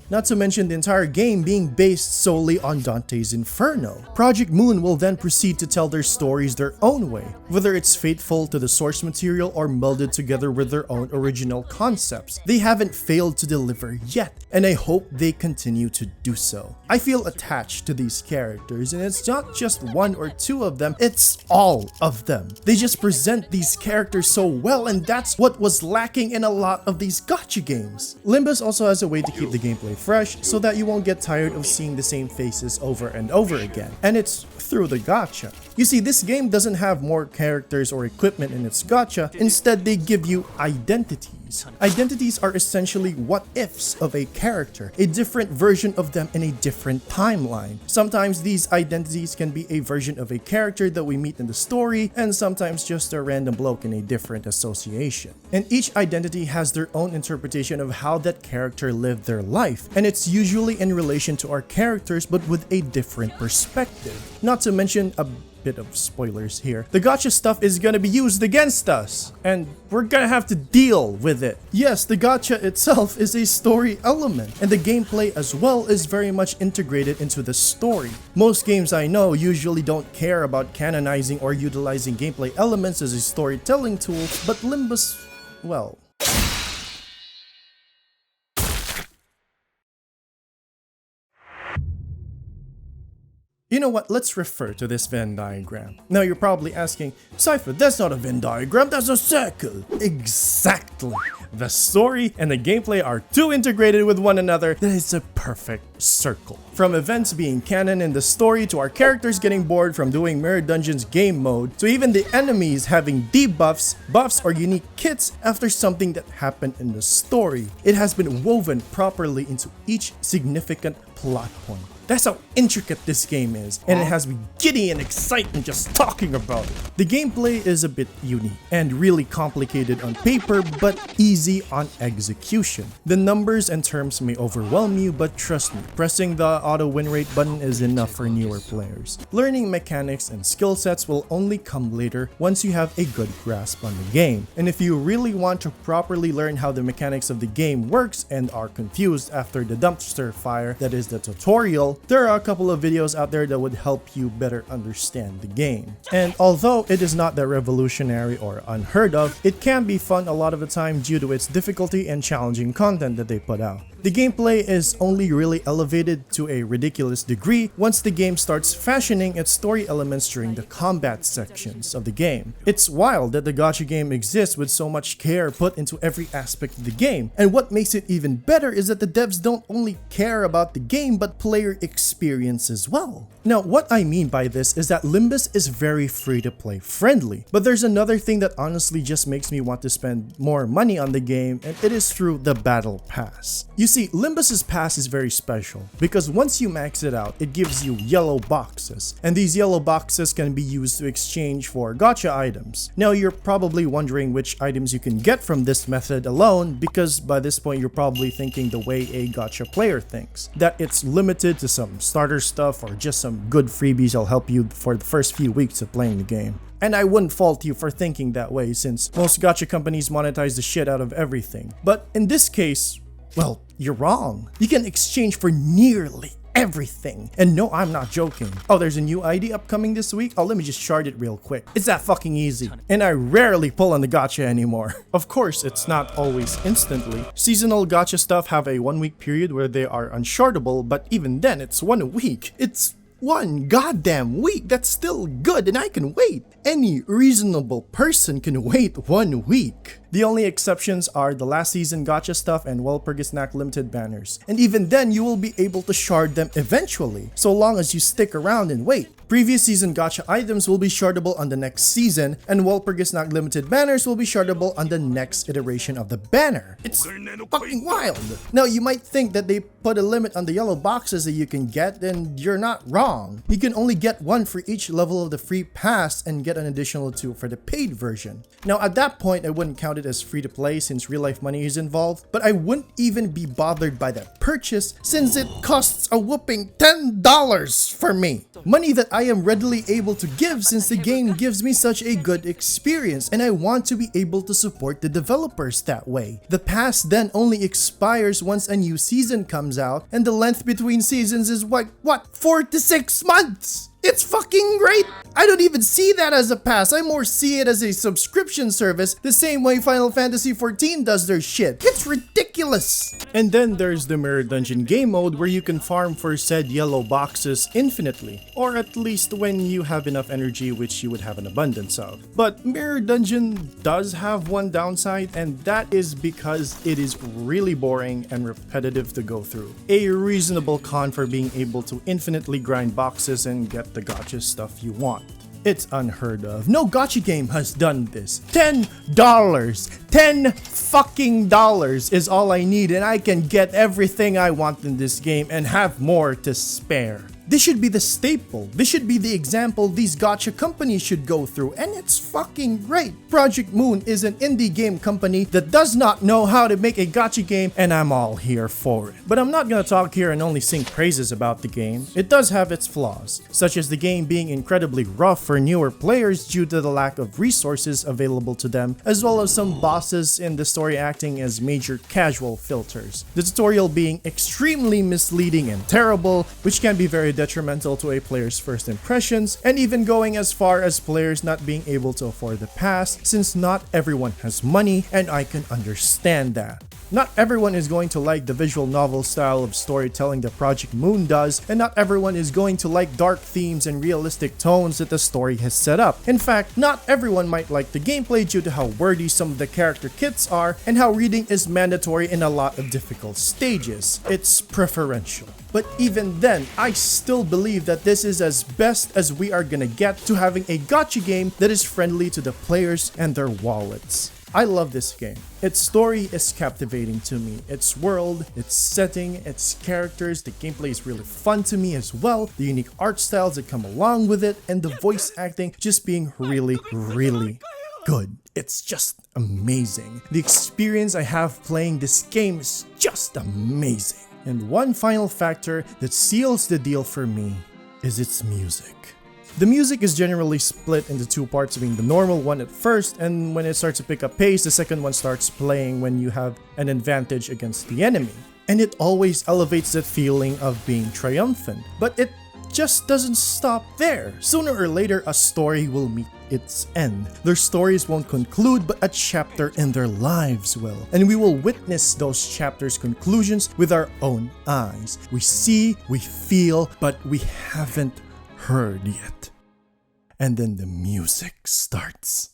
Not to mention the entire game being based solely on Dante's Inferno. Project Moon will then proceed to tell their stories their own way, whether it's faithful to the source material or melded together with their own original concepts. They haven't failed to deliver yet, and I hope they continue to do so. I feel attached to these characters, and it's not just one or two of them, it's all of them. They just present these characters so well, and that's what was lacking in a lot of these gacha games. Limbus also has a way to keep the gameplay fresh so that you won't get tired of seeing the same faces over and over again, and it's through the gacha. You see, this game doesn't have more characters or equipment in its gacha, instead they give you identities. Identities are essentially what-ifs of a character, a different version of them in a different timeline. Sometimes these identities can be a version of a character that we meet in the story, and sometimes just a random bloke in a different association. And each identity has their own interpretation of how that character lived their life, and it's usually in relation to our characters but with a different perspective. Not to mention a bit of spoilers here. The gacha stuff is gonna be used against us, and we're gonna have to deal with it. Yes, the gacha itself is a story element, and the gameplay as well is very much integrated into the story. Most games I know usually don't care about canonizing or utilizing gameplay elements as a storytelling tool, but Limbus, well... You know what, let's refer to this Venn diagram. Now you're probably asking, Cypher, that's not a Venn diagram, that's a circle. Exactly. The story and the gameplay are too integrated with one another that it's a perfect circle. From events being canon in the story to our characters getting bored from doing Mirror Dungeons game mode, to even the enemies having debuffs, buffs, or unique kits after something that happened in the story. It has been woven properly into each significant plot point. That's how intricate this game is, and it has me giddy and excited just talking about it. The gameplay is a bit unique and really complicated on paper, but easy on execution. The numbers and terms may overwhelm you, but trust me, pressing the auto win rate button is enough for newer players. Learning mechanics and skill sets will only come later once you have a good grasp on the game. And if you really want to properly learn how the mechanics of the game works and are confused after the dumpster fire that is the tutorial, there are a couple of videos out there that would help you better understand the game. And although it is not that revolutionary or unheard of, it can be fun a lot of the time due to its difficulty and challenging content that they put out. The gameplay is only really elevated to a ridiculous degree once the game starts fashioning its story elements during the combat sections of the game. It's wild that the gacha game exists with so much care put into every aspect of the game, and what makes it even better is that the devs don't only care about the game but player experience as well. Now, what I mean by this is that Limbus is very free-to-play friendly, but there's another thing that honestly just makes me want to spend more money on the game, and it is through the Battle Pass. You see, Limbus's pass is very special because once you max it out, it gives you yellow boxes, and these yellow boxes can be used to exchange for gacha items. Now, you're probably wondering which items you can get from this method alone, because by this point you're probably thinking the way a gacha player thinks, that it's limited to some starter stuff or just some good freebies that'll help you for the first few weeks of playing the game. And I wouldn't fault you for thinking that way, since most gacha companies monetize the shit out of everything. But in this case, well, you're wrong. You can exchange for nearly everything. And no, I'm not joking. Oh, there's a new ID upcoming this week? Oh, let me just chart it real quick. It's that fucking easy. And I rarely pull on the gacha anymore. Of course, it's not always instantly. Seasonal gacha stuff have a 1 week period where they are unchartable, but even then, it's 1 week. It's 1 goddamn week. That's still good, and I can wait. Any reasonable person can wait 1 week. The only exceptions are the last season gacha stuff and Walpurgisnacht limited banners. And even then, you will be able to shard them eventually, so long as you stick around and wait. Previous season gacha items will be shardable on the next season, and Walpurgisnacht limited banners will be shardable on the next iteration of the banner. It's fucking wild! Now, you might think that they put a limit on the yellow boxes that you can get, and you're not wrong. You can only get one for each level of the free pass and get an additional 2 for the paid version. Now, at that point, I wouldn't count it as free to play since real life money is involved, but I wouldn't even be bothered by that purchase since it costs a whooping $10 for me. Money that I am readily able to give since the game gives me such a good experience, and I want to be able to support the developers that way. The pass then only expires once a new season comes out, and the length between seasons is what 4 to 6 months? It's fucking great! I don't even see that as a pass, I more see it as a subscription service, the same way Final Fantasy XIV does their shit. It's ridiculous! And then there's the Mirror Dungeon game mode where you can farm for said yellow boxes infinitely, or at least when you have enough energy, which you would have an abundance of. But Mirror Dungeon does have one downside, and that is because it is really boring and repetitive to go through. A reasonable con for being able to infinitely grind boxes and get the gacha stuff you want. It's unheard of. No gacha game has done this. $10. $10 fucking dollars is all I need, and I can get everything I want in this game and have more to spare. This should be the staple. This should be the example these gacha companies should go through, and it's fucking great. Project Moon is an indie game company that does not know how to make a gacha game, and I'm all here for it. But I'm not gonna talk here and only sing praises about the game. It does have its flaws, such as the game being incredibly rough for newer players due to the lack of resources available to them, as well as some bosses in the story acting as major casual filters. The tutorial being extremely misleading and terrible, which can be very detrimental to a player's first impressions, and even going as far as players not being able to afford the pass, since not everyone has money, and I can understand that. Not everyone is going to like the visual novel style of storytelling that Project Moon does, and not everyone is going to like dark themes and realistic tones that the story has set up. In fact, not everyone might like the gameplay due to how wordy some of the character kits are, and how reading is mandatory in a lot of difficult stages. It's preferential. But even then, I still believe that this is as best as we are gonna get to having a gacha game that is friendly to the players and their wallets. I love this game. Its story is captivating to me. Its world, its setting, its characters, the gameplay is really fun to me as well. The unique art styles that come along with it, and the voice acting just being really, really good. It's just amazing. The experience I have playing this game is just amazing. And one final factor that seals the deal for me is its music. The music is generally split into two parts, being the normal one at first, and when it starts to pick up pace, the second one starts playing when you have an advantage against the enemy. And it always elevates that feeling of being triumphant. But it just doesn't stop there. Sooner or later, a story will meet its end. Their stories won't conclude, but a chapter in their lives will. And we will witness those chapters' conclusions with our own eyes. We see, we feel, but we haven't heard yet. And then the music starts.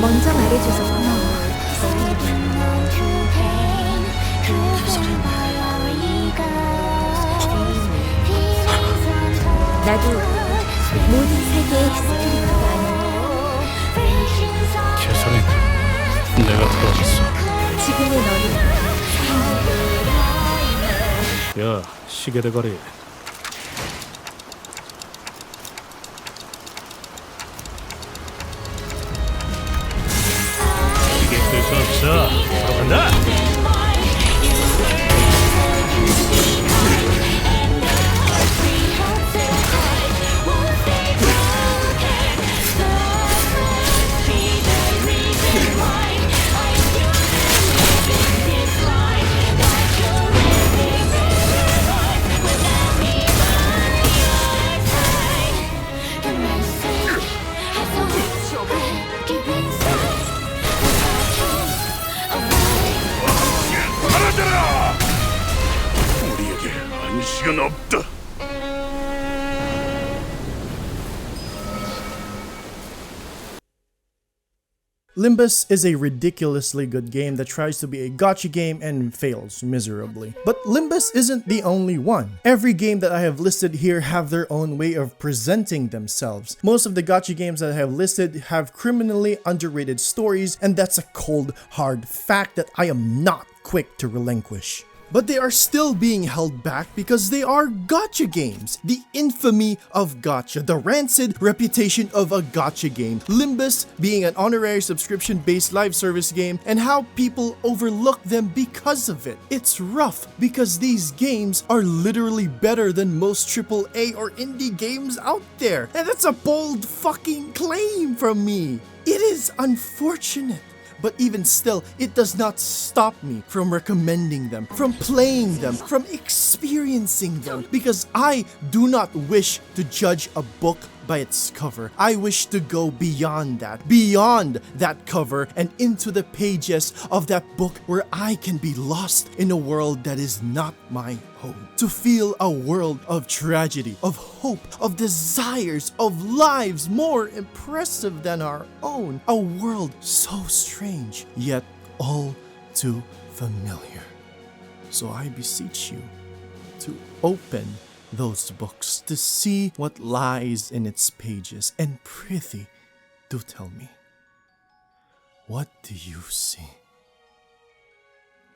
먼저 말해줘서 고마워. 나도 모든 세계의 스피릿과 아닌 계산은 내가 들어왔어. 지금의 너는 야, 시계 대가리. 이게 될 수 없어. 들어간다. 우리에게 안식은 없다. Limbus is a ridiculously good game that tries to be a gacha game and fails miserably. But Limbus isn't the only one. Every game that I have listed here have their own way of presenting themselves. Most of the gacha games that I have listed have criminally underrated stories, and that's a cold, hard fact that I am not quick to relinquish. But they are still being held back because they are gacha games. The infamy of gacha, the rancid reputation of a gacha game, Limbus being an honorary subscription-based live service game, and how people overlook them because of it. It's rough because these games are literally better than most AAA or indie games out there. And that's a bold fucking claim from me. It is unfortunate. But even still, it does not stop me from recommending them, from playing them, from experiencing them, because I do not wish to judge a book by its cover. I wish to go beyond that cover and into the pages of that book where I can be lost in a world that is not my home. To feel a world of tragedy, of hope, of desires, of lives more impressive than our own. A world so strange, yet all too familiar. So I beseech you to open those books to see what lies in its pages, and prithee, do tell me, what do you see?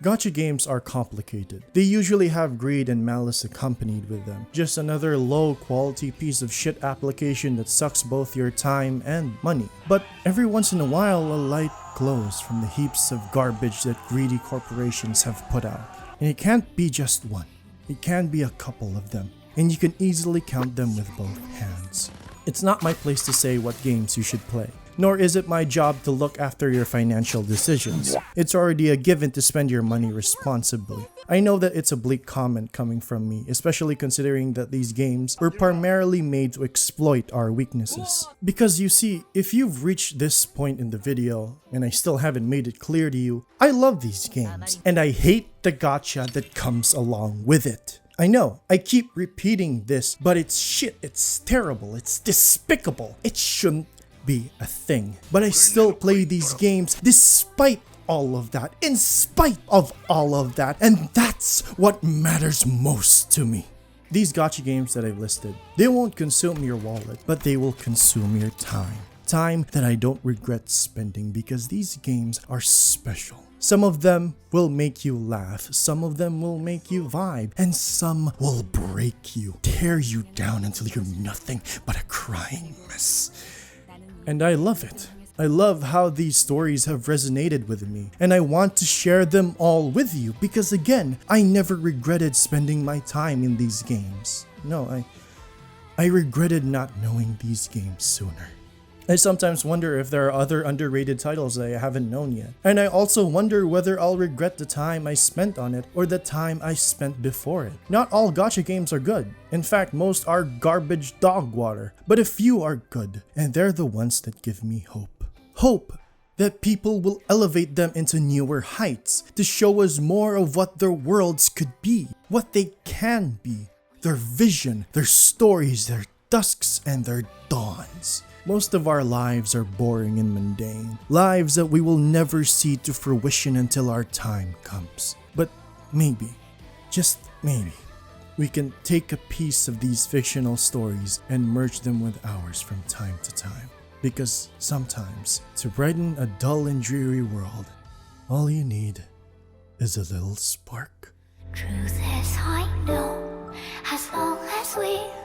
Gacha games are complicated. They usually have greed and malice accompanied with them. Just another low-quality piece of shit application that sucks both your time and money. But every once in a while, a light glows from the heaps of garbage that greedy corporations have put out. And it can't be just one. It can be a couple of them, and you can easily count them with both hands. It's not my place to say what games you should play, nor is it my job to look after your financial decisions. It's already a given to spend your money responsibly. I know that it's a bleak comment coming from me, especially considering that these games were primarily made to exploit our weaknesses. Because you see, if you've reached this point in the video, and I still haven't made it clear to you, I love these games, and I hate the gacha that comes along with it. I know, I keep repeating this, but it's shit, it's terrible, it's despicable. It shouldn't be a thing. But I still play these games despite all of that, in spite of all of that, and that's what matters most to me. These gacha games that I've listed, they won't consume your wallet, but they will consume your time. Time that I don't regret spending because these games are special. Some of them will make you laugh, some of them will make you vibe, and some will break you, tear you down until you're nothing but a crying mess. And I love it. I love how these stories have resonated with me, and I want to share them all with you because again, I never regretted spending my time in these games. No, I regretted not knowing these games sooner. I sometimes wonder if there are other underrated titles that I haven't known yet. And I also wonder whether I'll regret the time I spent on it or the time I spent before it. Not all gacha games are good. In fact, most are garbage dog water. But a few are good, and they're the ones that give me hope. Hope that people will elevate them into newer heights to show us more of what their worlds could be, what they can be, their vision, their stories, their dusks, and their dawns. Most of our lives are boring and mundane, lives that we will never see to fruition until our time comes. But maybe, just maybe, we can take a piece of these fictional stories and merge them with ours from time to time. Because sometimes, to brighten a dull and dreary world, all you need is a little spark. Truth is I know, as long as we